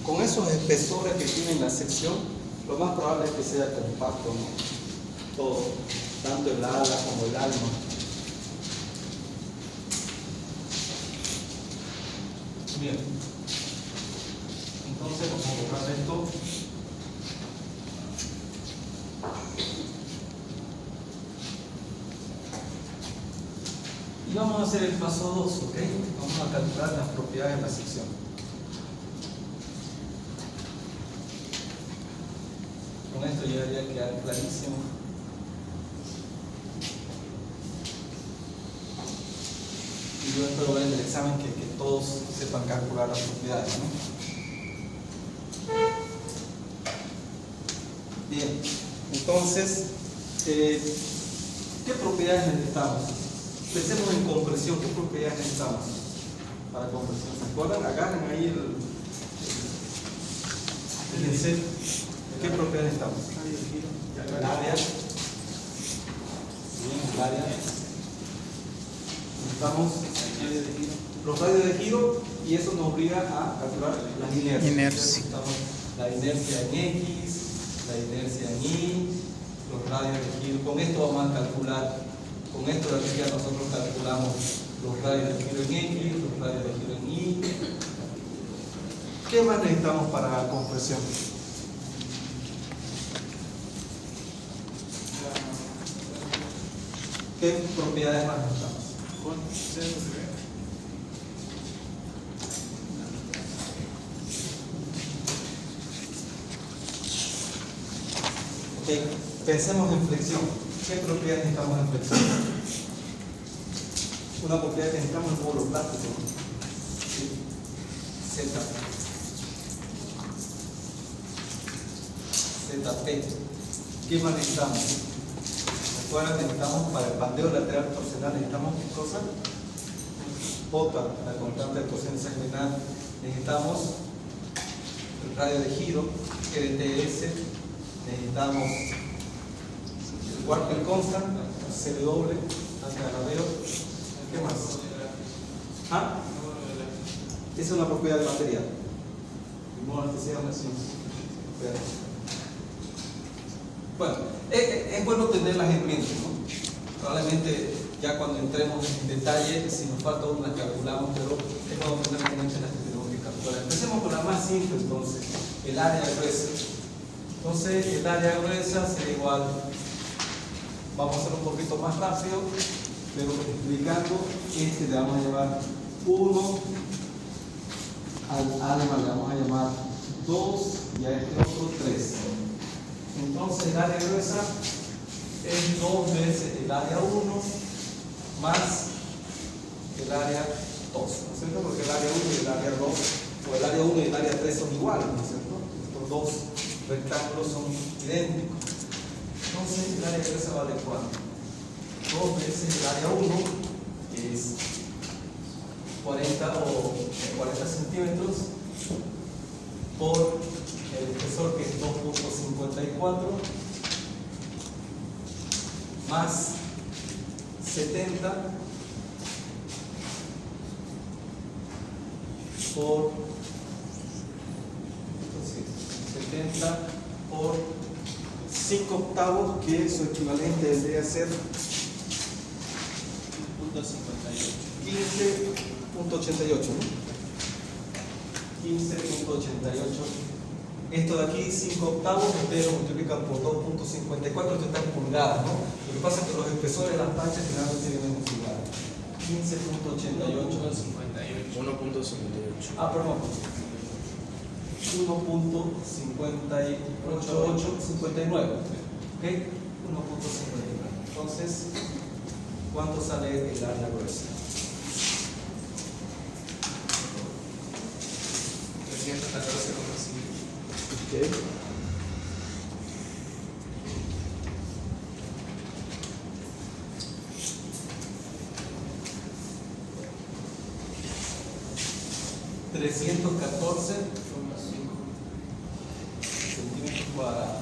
Con esos espesores que tiene la sección, lo más probable es que sea compacto, ¿no? Todo, tanto el ala como el alma. Bien, entonces vamos a borrar esto. Y vamos a hacer el paso 2, ¿ok? Vamos a calcular las propiedades de la sección. Con esto ya debería quedar clarísimo. Y yo espero ver en el examen que todos sepan calcular las propiedades, ¿no? Bien, entonces, ¿qué propiedades necesitamos? Pensemos en compresión. ¿Qué propiedades necesitamos para compresión? ¿Se acuerdan? Agarren ahí el set. ¿Qué propiedades necesitamos? El área. Bien, el área. Necesitamos los radios de giro y eso nos obliga a calcular las inercias. Necesitamos la inercia en X, la inercia en Y, los radios de giro. Con esto vamos a calcular, con esto de aquí ya nosotros calculamos los radios de giro en X, los radios de giro en Y. ¿Qué más necesitamos para la compresión? ¿Qué propiedades más necesitamos? Ok, pensemos en flexión. ¿Qué propiedades necesitamos en flexión? Una propiedad que necesitamos es el módulo plástico. ¿Sí? ZP. ¿Qué más necesitamos? Recuerden que necesitamos para el bandeo lateral torsional, necesitamos ¿qué cosa? J, la constante de torsión hexagonal. Necesitamos el radio de giro, GDTS. Necesitamos el Warpel constant, CW, antiagadero. ¿Qué más? ¿Ah? Esa es una propiedad del material. Bueno, es bueno tenerlas en mente, ¿no? Probablemente ya cuando entremos en detalle, si nos falta una, las calculamos, pero es bueno tener en mente las que tenemos que calcular. Empecemos con la más simple, entonces, el área gruesa. Entonces, el área gruesa será igual, vamos a hacer un poquito más rápido, pero explicando, este le vamos a llamar 1, al alma le vamos a llamar 2 y a este otro 3. Entonces el área gruesa es 2 veces el área 1 más el área 2, ¿no es cierto? Porque el área 1 y el área 2, o el área 1 y el área 3 son iguales, ¿no es cierto? Estos dos rectángulos son idénticos. Entonces el área gruesa vale ¿cuánto? 2 veces el área 1, que es 40 o 40 centímetros por el espesor que es 2.54 más 70 por 5 octavos, que su equivalente debería ser 15.88. ¿no? 15.88. Esto de aquí, 5 octavos, ustedes lo multiplican por 2.54, esto está en pulgadas, ¿no? Lo que pasa es que los espesores de las planchas generalmente vienen en pulgadas. 15.88. 1.58. Ah, perdón. 1.58859. ¿Ok? 1.59. Entonces, ¿cuánto sale el área gruesa? 314,5. ¿Ok? centímetros cuadrados.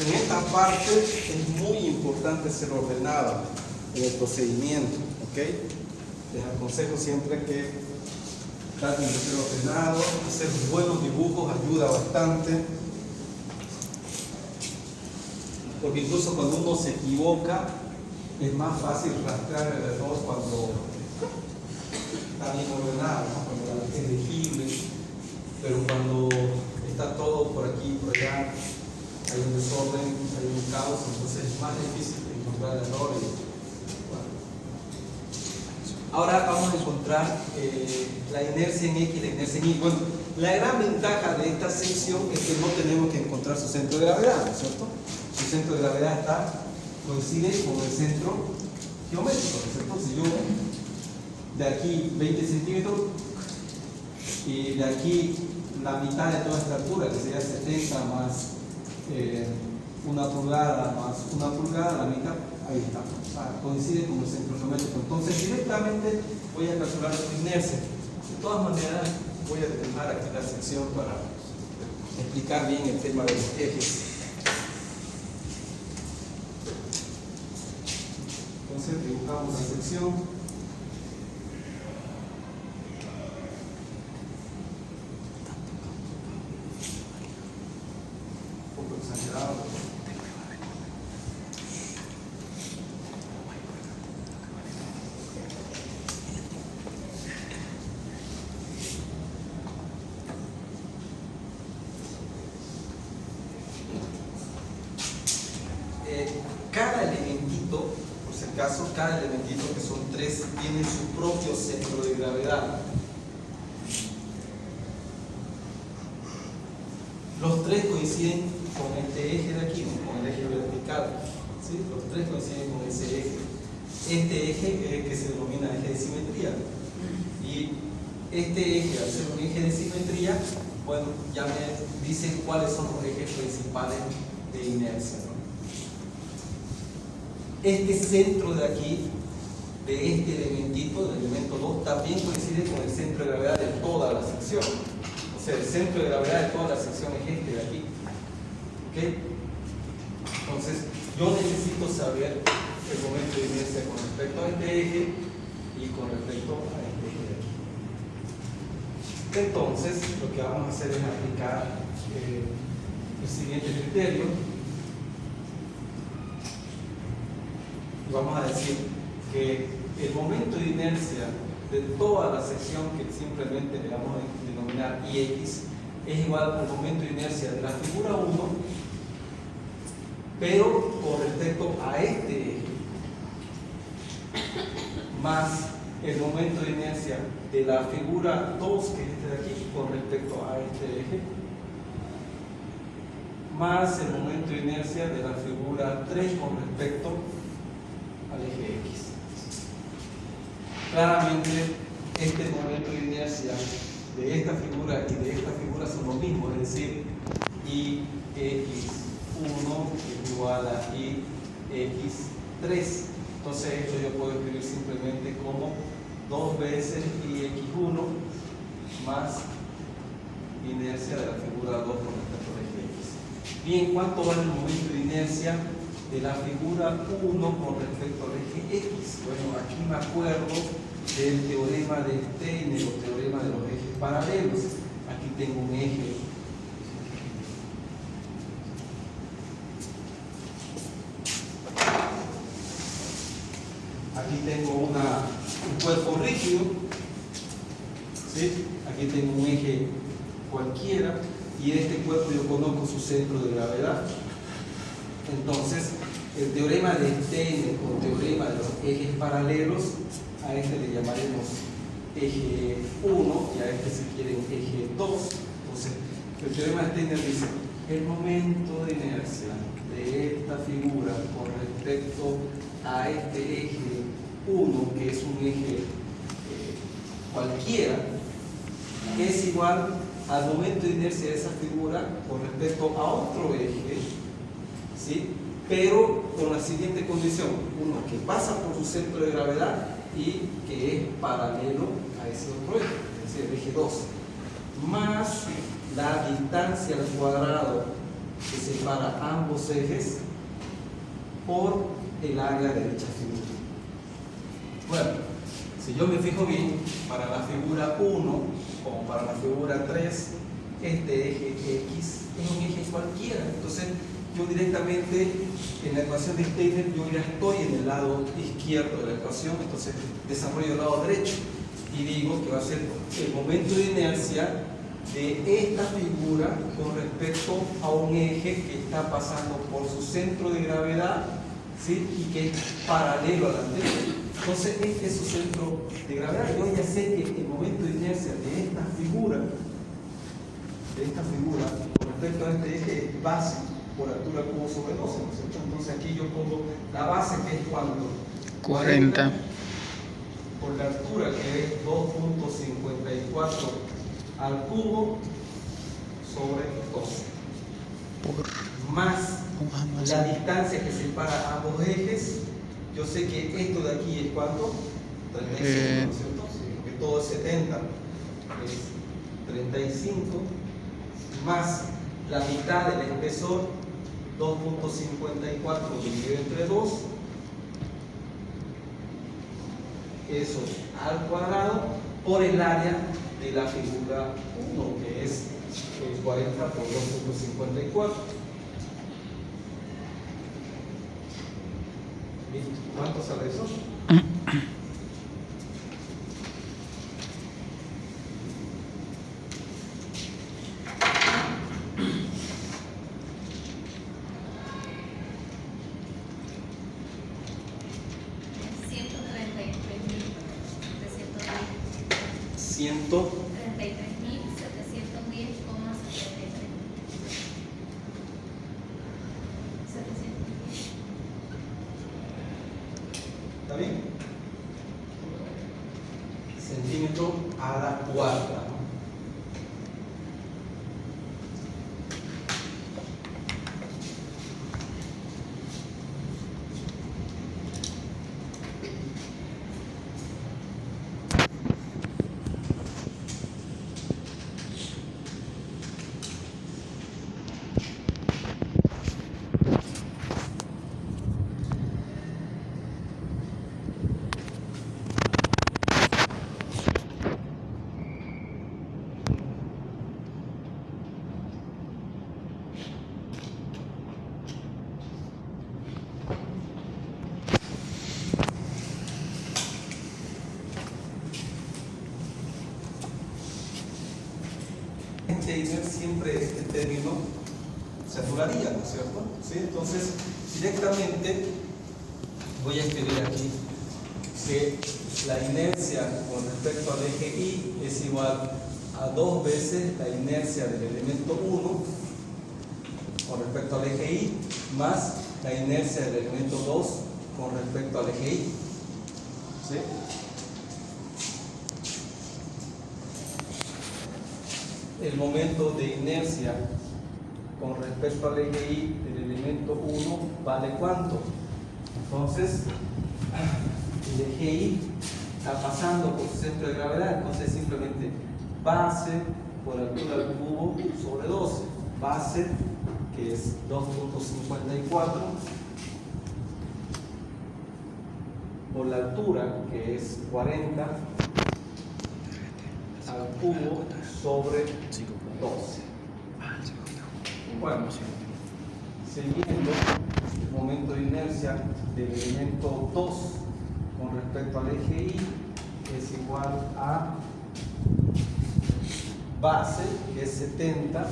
En esta parte es muy importante ser ordenado en el procedimiento, ¿ok? Les aconsejo siempre que traten de ser ordenados, hacer buenos dibujos ayuda bastante, porque incluso cuando uno se equivoca es más fácil rastrear el error cuando está bien ordenado, ¿no? Cuando es legible, pero cuando está todo por aquí y por allá, hay un desorden, hay un caos, entonces es más difícil encontrar el error. Ahora vamos a encontrar la inercia en X y la inercia en Y. Bueno, la gran ventaja de esta sección es que no tenemos que encontrar su centro de gravedad, ¿no es cierto? Su centro de gravedad coincide con el centro geométrico, ¿no es cierto? Si yo de aquí 20 centímetros y de aquí la mitad de toda esta altura, que sería 70 más una pulgada más una pulgada, la mitad, ahí está, coincide con el centro geométrico. Entonces directamente voy a calcular su inercia. De todas maneras voy a dejar aquí la sección para explicar bien el tema de los ejes. Entonces dibujamos la sección. Un poco exagerado. Cada elementito, por si acaso, cada elementito, que son 3, tiene su propio centro de gravedad. Los 3 coinciden con este eje de aquí, con el eje vertical. ¿Sí? Los 3 coinciden con ese eje. Este eje es el que se denomina eje de simetría. Y este eje, al ser un eje de simetría, bueno, ya me dicen cuáles son los ejes principales de inercia, ¿no? Este centro de aquí, de este elementito, del elemento 2, también coincide con el centro de gravedad de toda la sección. O sea, el centro de gravedad de toda la sección es este de aquí. ¿Ok? Entonces, yo necesito saber el momento de inercia con respecto a este eje y con respecto a este eje de aquí. Entonces, lo que vamos a hacer es aplicar el siguiente criterio. Vamos a decir que el momento de inercia de toda la sección, que simplemente le vamos a denominar IX, es igual al momento de inercia de la figura 1, pero con respecto a este eje, más el momento de inercia de la figura 2, que es este de aquí, con respecto a este eje, más el momento de inercia de la figura 3 con respecto al eje X. Claramente, este momento de inercia de esta figura y de esta figura son lo mismo, es decir, IX1 es igual a IX3. Entonces esto yo puedo escribir simplemente como 2 veces IX1 más inercia de la figura 2 con respecto al eje X. Bien, ¿cuánto vale el momento de inercia de la figura 1 con respecto al eje X? Bueno, aquí me acuerdo del teorema de Steiner o teorema de los ejes paralelos. Aquí tengo un eje aquí tengo un cuerpo rígido, ¿sí? Aquí tengo un eje cualquiera y en este cuerpo yo conozco su centro de gravedad. Entonces, el teorema de Steiner o teorema de los ejes paralelos, a este le llamaremos eje 1 y a este si quieren eje 2. Entonces, el teorema de Steiner dice el momento de inercia de esta figura con respecto a este eje 1, que es un eje cualquiera, es igual al momento de inercia de esa figura con respecto a otro eje, ¿sí? Pero con la siguiente condición: uno que pasa por su centro de gravedad y que es paralelo a ese otro eje, es decir, el eje 2, más la distancia al cuadrado que separa ambos ejes por el área de dicha figura. Bueno, si yo me fijo bien, para la figura 1 como para la figura 3, este eje X es un eje cualquiera. Entonces, yo directamente en la ecuación de Steiner, yo ya estoy en el lado izquierdo de la ecuación, entonces desarrollo el lado derecho y digo que va a ser el momento de inercia de esta figura con respecto a un eje que está pasando por su centro de gravedad, ¿sí? Y que es paralelo al anterior. Entonces este es su centro de gravedad. Yo ya sé que el momento de inercia de esta figura con respecto a este eje es base por altura cubo sobre 12, ¿no es cierto? Entonces aquí yo pongo la base, que es cuando 40 por la altura, que es 2.54 al cubo sobre 12, más la distancia que separa ambos ejes. Yo sé que esto de aquí es ¿cuánto? 35, ¿no es cierto? Porque todo es 70, es 35 más la mitad del espesor, 2.54 dividido entre 2, eso al cuadrado, por el área de la figura 1, que es 40 por 2.54. ¿Cuánto sale eso? Ciento 33.710,73. ¿Está bien? Centímetro a la cuarta. Siempre este término se anularía, ¿no es cierto? ¿Sí? Entonces, directamente voy a escribir aquí que la inercia con respecto al eje Y es igual a 2 veces la inercia del elemento 1 con respecto al eje Y más la inercia del elemento 2 con respecto al eje Y. ¿Sí? El momento de inercia con respecto al eje Y del elemento 1 vale ¿cuánto? Entonces, el eje Y está pasando por su centro de gravedad, entonces simplemente base por altura al cubo sobre 12. Base, que es 2.54, por la altura, que es 40, al cubo sobre 12. Bueno, siguiendo el momento de inercia del elemento 2 con respecto al eje Y es igual a base, que es 70,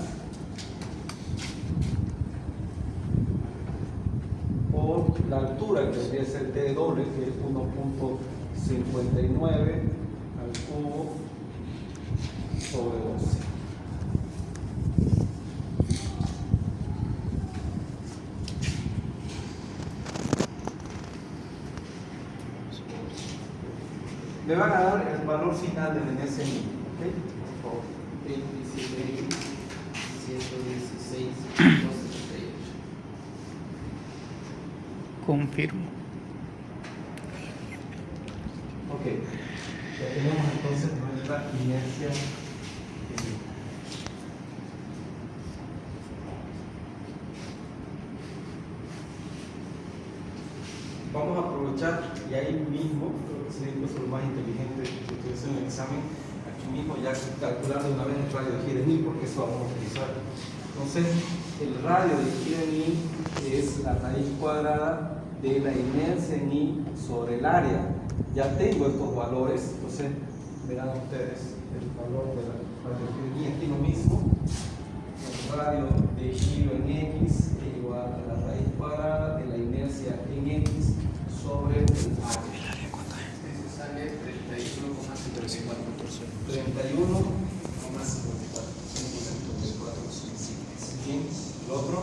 por la altura, que debería ser T doble, que es 1.59 al cubo sobre 12. Me van a dar el valor final del inercia en Y, ¿ok? Por favor. 27, 116, 278. Confirmo. Ok, ya tenemos entonces nuestra inercia en Y. Vamos a aprovechar, y ahí mismo, creo que sería incluso lo más inteligente que ustedes en el examen, aquí mismo ya calcular de una vez el radio de giro en Y, porque eso vamos a utilizar. Entonces, el radio de giro en Y es la raíz cuadrada de la inercia en Y sobre el área. Ya tengo estos valores, entonces verán ustedes el valor de la radio de giro en Y. Aquí lo mismo, el radio de giro en X es igual a la raíz cuadrada de la inercia en X sobre el área. Eso sale 31,54%. 31,54. Bien, el otro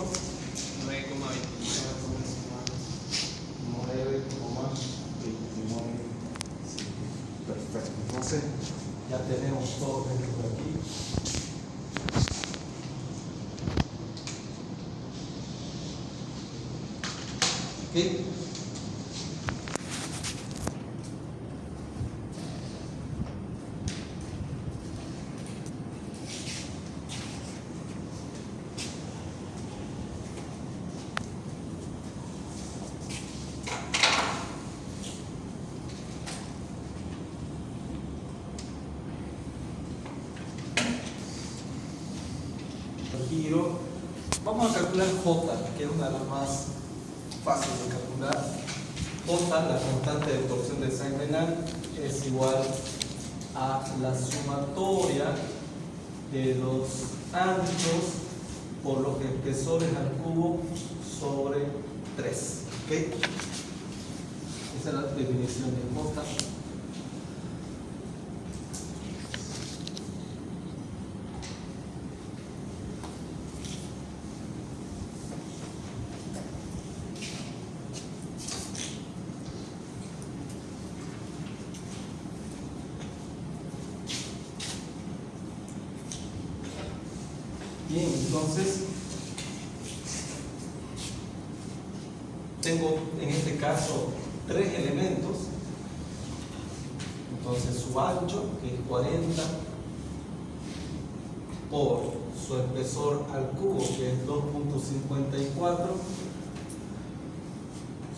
9,29. Perfecto. Entonces ya tenemos todo esto por aquí. ¿Ok? Giro. Vamos a calcular J, que es una de las más fáciles de calcular. J, la constante de torsión de Saint-Venant, es igual a la sumatoria de los anchos por los espesores al cubo sobre 3. ¿Ok? Esa es la definición de J. Bien, entonces tengo en este caso 3 elementos. Entonces su ancho, que es 40, por su espesor al cubo, que es 2.54,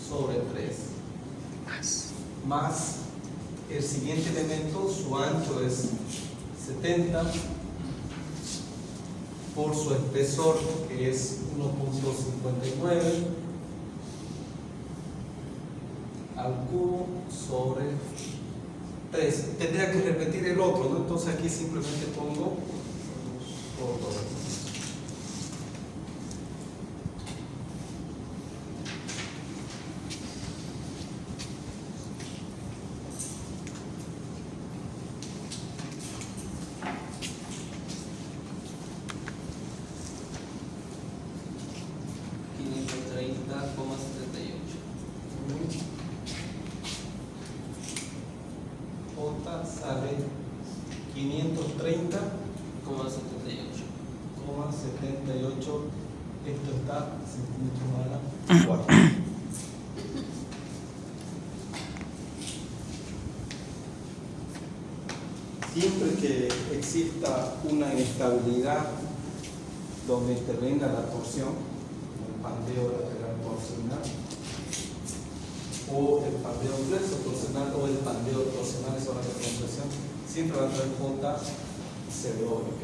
sobre 3. Más el siguiente elemento, su ancho es 70, por su espesor, que es 1.59 al cubo sobre 3. Tendría que repetir el otro, ¿no? Entonces aquí simplemente pongo todo. J sale 530,78. Esto está centímetros a la 4. Siempre que exista una inestabilidad donde intervenga la torsión, el pandeo lateral torsional, o el pandeo flexo torsional, o el pandeo torsional, es hora de compresión, siempre va a traer J CDO, ¿ok?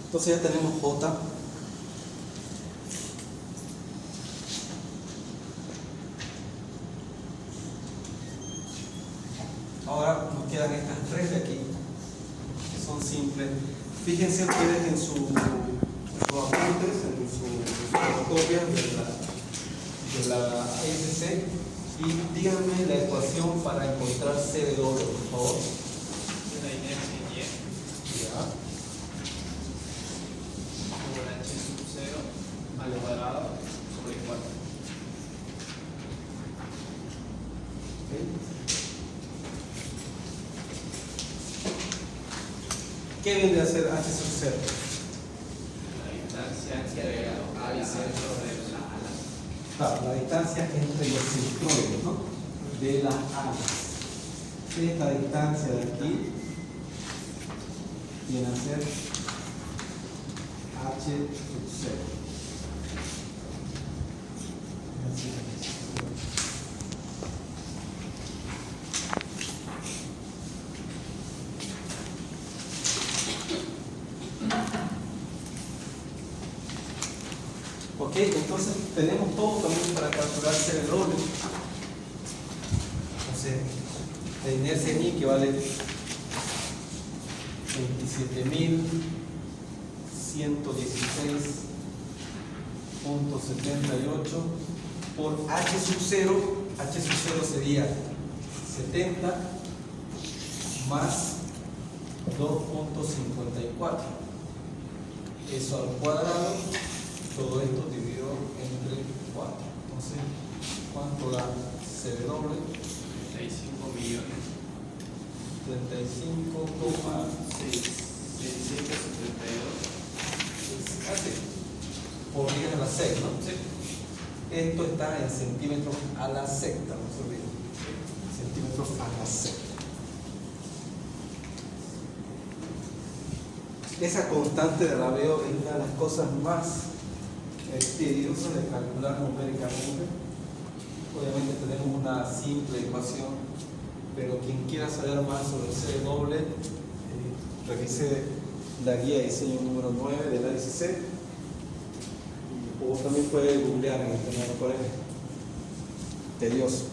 Entonces ya tenemos J. Ahora nos quedan estas tres de aquí, que son simples. Fíjense ustedes en sus apuntes, en sus fotocopias de la SC, y díganme la ecuación para encontrar C de doble, por favor. La inercia en Y Ya. sobre h sub 0 al cuadrado sobre 4. ¿Qué viene a ser H sub 0? La distancia de A y centro de la ala. Claro, la distancia entre los centroides, ¿no? De las alas. Esta distancia de aquí viene a ser H sub 0. Ok, entonces tenemos todo también para calcular C de doble. Entonces, la inercia en I que vale 27.116.78 por H sub 0. H sub 0 sería 70 más 2.54. Eso al cuadrado. Todo esto dividido entre 4. Entonces, ¿cuánto da C de doble? 35 millones. 35,672 por 10 a la 6, ¿no? Sí. Esto está en centímetros a la sexta, no se olviden. Centímetros a la sexta. Esa constante de rabeo es una de las cosas más tediosas de calcular numéricamente. Obviamente tenemos una simple ecuación, pero quien quiera saber más sobre C de doble, revise la guía de diseño número 9 de la ASC, o también puede googlear en internet, por ejemplo. Tedioso.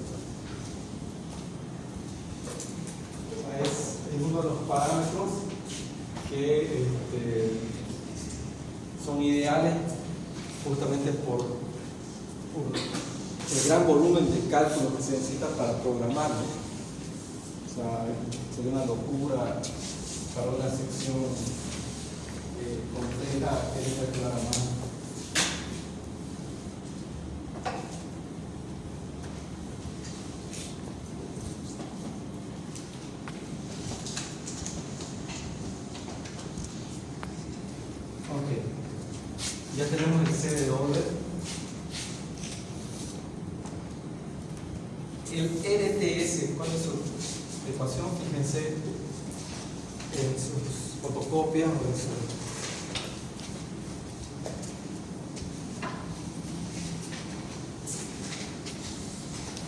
Es uno de los parámetros que son ideales justamente por el gran volumen de cálculo que se necesita para programarlo. O sea, sería una locura para una sección compleja querer calcular a mano. Ok, ya tenemos el C de doble. El RTS, ¿cuál es su ecuación? Fíjense en sus fotocopias o en su...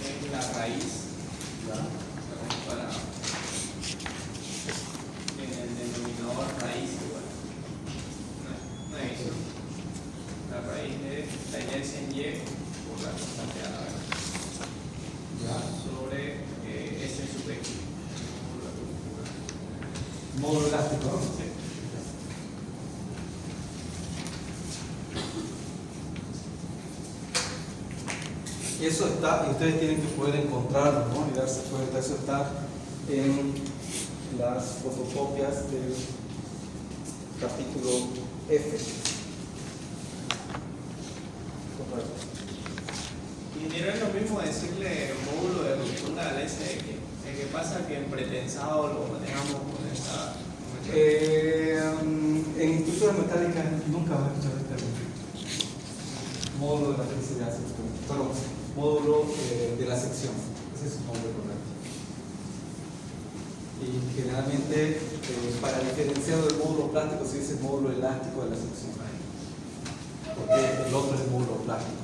Es la raíz. Para en el denominador raíz igual. No es eso. La raíz de la inercia en Y por la constante a la vez. Sobre S sub X. módulo elástico, ¿no? Sí. Eso está, y ustedes tienen que poder encontrarlo, ¿no? Y darse cuenta, eso está en las fotocopias del capítulo F. Correcto. Ingeniero, es lo mismo decirle módulo de ruptura al SX. El que pasa que en pretensado lo manejamos con esta. En estructuras metálicas nunca vas a escuchar este término. módulo de matriz de la sección. Bueno, módulo de la sección. Ese es su nombre correcto. Y generalmente, para diferenciarlo del módulo plástico, se dice módulo elástico de la sección. Porque el otro es el módulo plástico.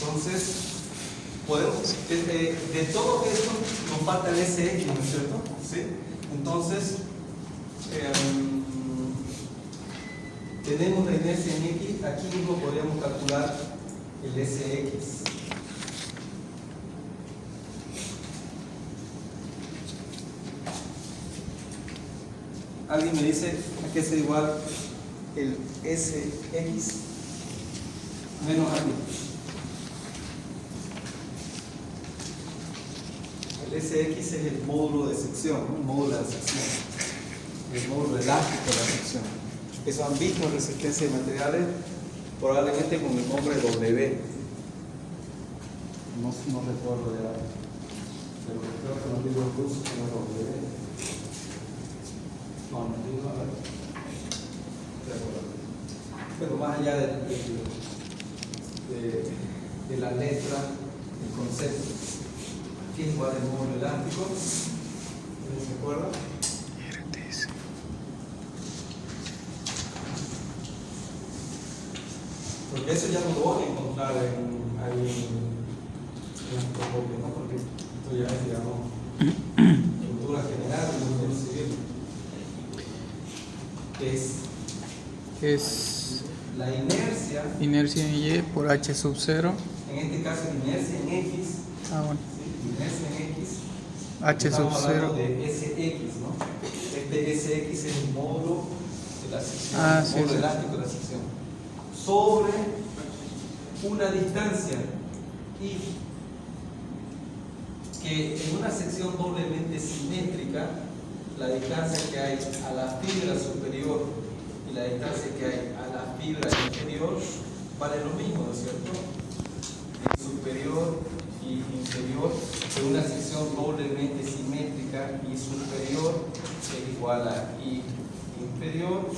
Entonces, podemos, de todo esto nos falta el SX, ¿no es cierto? ¿Sí? Entonces, tenemos la inercia en X, aquí mismo podríamos calcular el SX. ¿Alguien me dice a qué es igual el SX? Menos alguien. El SX es el módulo de sección, ¿no? El módulo de la sección, el módulo elástico de la sección. Eso han visto en resistencia de materiales, probablemente con el nombre W. No recuerdo ya, pero creo que los libros rusos son W. No, digo, a ver. Pero más allá de la letra, el concepto. Aquí es igual el módulo elástico. ¿Se acuerdan? Porque eso ya no lo van a encontrar en nuestro copia, ¿no? Porque esto ya es, digamos, cultura general, cultura civil. Es la inercia. Inercia en Y por H sub 0. En este caso, inercia en X. Ah, bueno. Inercia en X. H sub 0. Estamos hablando de SX, ¿no? Este SX es el módulo de la sección, Sí, módulo sí. elástico de la sección. Sobre una distancia y que en una sección doblemente simétrica, la distancia que hay a la fibra superior y la distancia que hay a la fibra inferior vale lo mismo, ¿no es cierto? El superior y inferior de una sección doblemente simétrica y superior es igual a I inferior,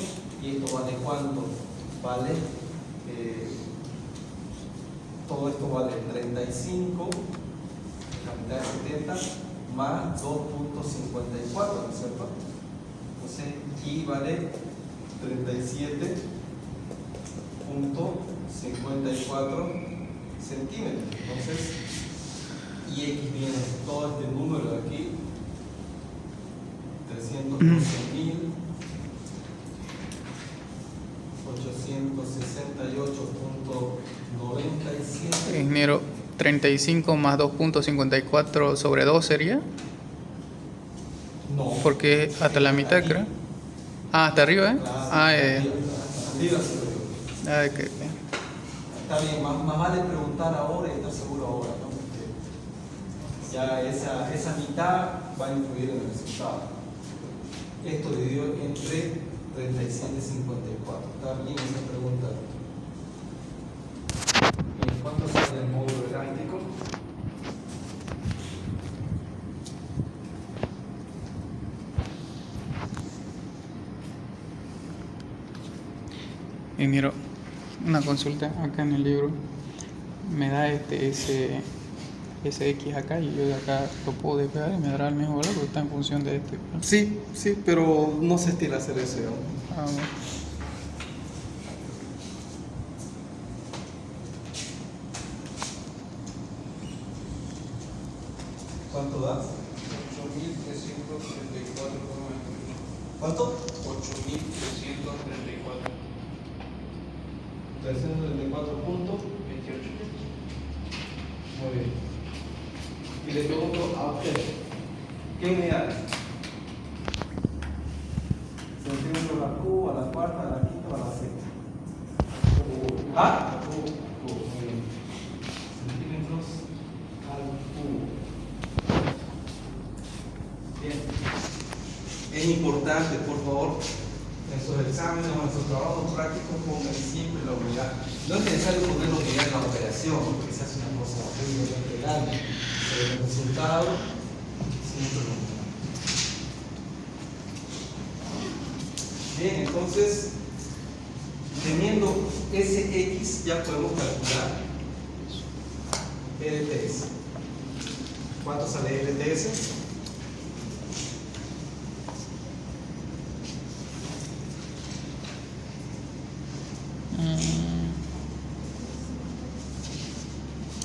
y esto vale ¿cuánto? Vale, todo esto vale 35, la mitad de 70, más 2.54, ¿no es cierto? Entonces, I vale 37.54 centímetros. Entonces, y X viene todo este número de aquí, 312.868.97. Ingeniero, 35 más 2.54 sobre 2 sería. No. Porque hasta la mitad, Aquí. creo. Ah, hasta arriba, ¿eh? Arriba superior. Que Está bien, más vale preguntar ahora y estar seguro ahora, ¿no? Porque ya esa mitad va a influir en el resultado. Esto dividido entre 37.54. ¿Está bien esa pregunta? ¿En cuánto sale el módulo elástico? Ingeniero, una consulta acá en el libro. Me da ese X acá y yo de acá lo puedo despegar y me dará el mismo valor porque está en función de este. Sí, pero no se estila hacer eso, digamos. Ah, bueno. ¿Cuánto da? 8.334,91. ¿Cuánto? 8.334. 334 puntos. 28. Muy bien. Y le pregunto a usted, ¿qué unidad? ¿Centímetros a la Q, a la cuarta, a la quinta o a la sexta? ¿Ah? Muy bien. Centímetros al cubo. Bien. Es importante, por favor, en nuestros exámenes o nuestros trabajos prácticos pongan siempre la unidad. No es necesario poner la unidad en la operación, porque se hace una cosa muy grande. Pero el resultado siempre lo unidad. Bien, entonces, teniendo ese X ya podemos calcular LTS. ¿Cuánto sale LTS?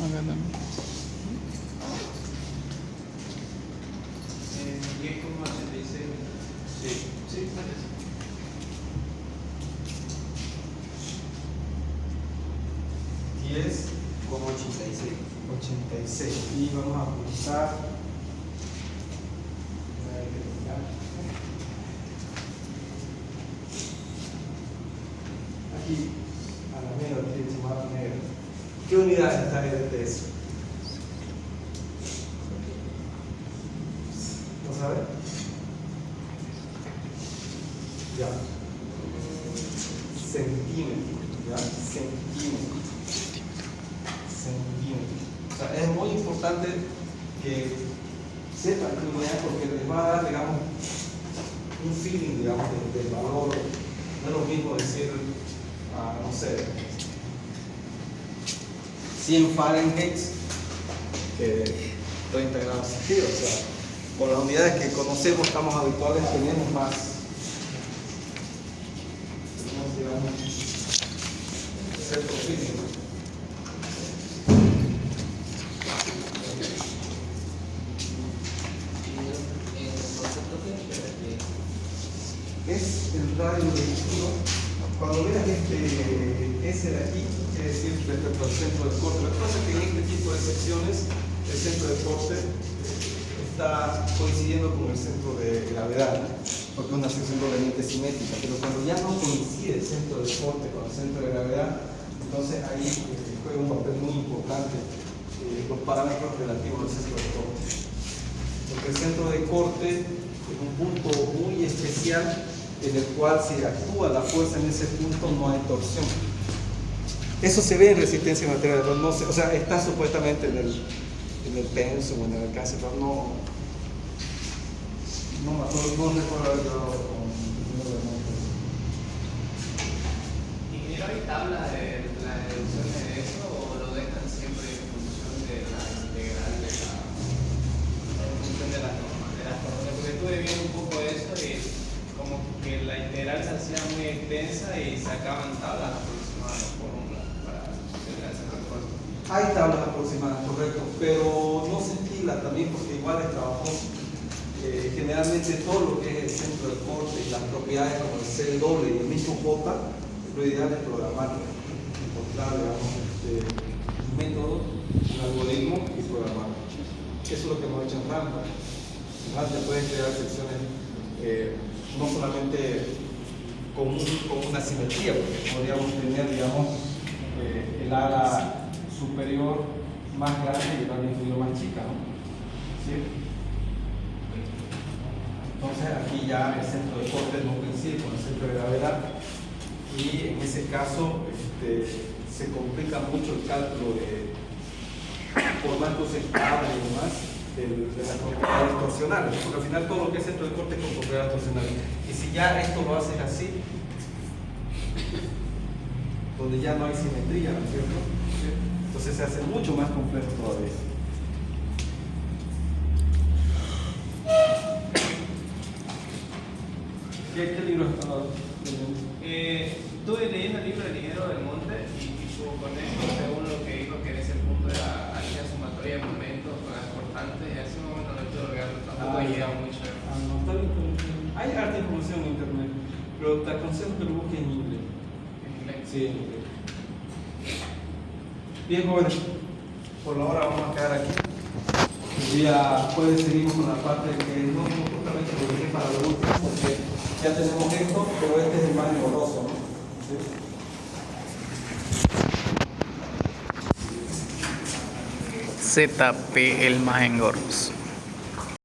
Acá también. 10,86. Sí, parece. 10,86. Y vamos a pulsar. Aquí, a la media, aquí se llama negra. ¿Qué unidad está en el TS? ¿No sabe? Ya. Centímetro. ¿Ya? Centímetro. O sea, es muy importante que sepan qué unidad porque les va a dar, digamos, un feeling, digamos, del valor. No es lo mismo decir, no sé, 100 Fahrenheit que 30 grados centígrados. O sea, con las unidades que conocemos, estamos habituales, tenemos más. Tenemos, digamos, cierto feeling. Es el radio de giro. Cuando veas ese de aquí, quiere decir respecto al centro de corte. Lo que pasa es que en este tipo de secciones el centro de corte está coincidiendo con el centro de gravedad, porque es una sección doblemente simétrica, pero cuando ya no coincide el centro de corte con el centro de gravedad, entonces ahí juega un papel muy importante los parámetros relativos al centro de corte. Porque el centro de corte es un punto muy especial en el cual si actúa la fuerza en ese punto no hay torsión. Eso se ve en resistencia material, no sé, o sea, está supuestamente en el penso o en el alcance, pero no recuerdo haber llevado con ¿Ingeniero hay tabla de la deducción de eso o lo dejan siempre en función de la integral en función de las normas? Porque estuve viendo un poco eso y como que la integral se hacía muy extensa y sacaban tablas aproximadas por para generar ese recuerdo. Hay tablas aproximadas, correcto, pero no se estila también porque igual trabajó generalmente todo lo que es el centro de corte y las propiedades como el C doble y el mismo J, lo ideal es programarlo, encontrar, digamos, un método, un algoritmo y programarlo. Eso es lo que hemos hecho en Rampa. En Rampa puedes crear secciones no solamente con una simetría, porque podríamos tener, digamos, el ala superior más grande y el ala inferior más chica, ¿no? ¿Sí? Entonces aquí ya el centro de corte no coincide con el centro de gravedad y en ese caso se complica mucho el cálculo de por más sectores y demás de las propiedades torsionales, porque al final todo lo que es centro de corte es con propiedades torsionales. Y si ya esto lo haces así, donde ya no hay simetría, ¿no es cierto? Entonces se hace mucho más complejo todavía. ¿Qué libro estaba leyendo? Estuve leyendo el libro del Ingeniero del Monte y con esto, según lo que dijo, que en ese punto era álgebra sumatoria de momentos con las cortantes, y así un momento no estoy logrando, tampoco he llegado mucho. No, está bien. Hay harta información en internet, pero te aconsejo que lo busques en inglés. En inglés. Sí, en inglés. Bien, jóvenes, por la hora vamos a quedar aquí. Ya puedes seguir con la parte que no justamente lo dejé para lo último, porque ya tenemos esto, pero este es el más engorroso, ¿no? ¿Sí? ZP el más engorroso.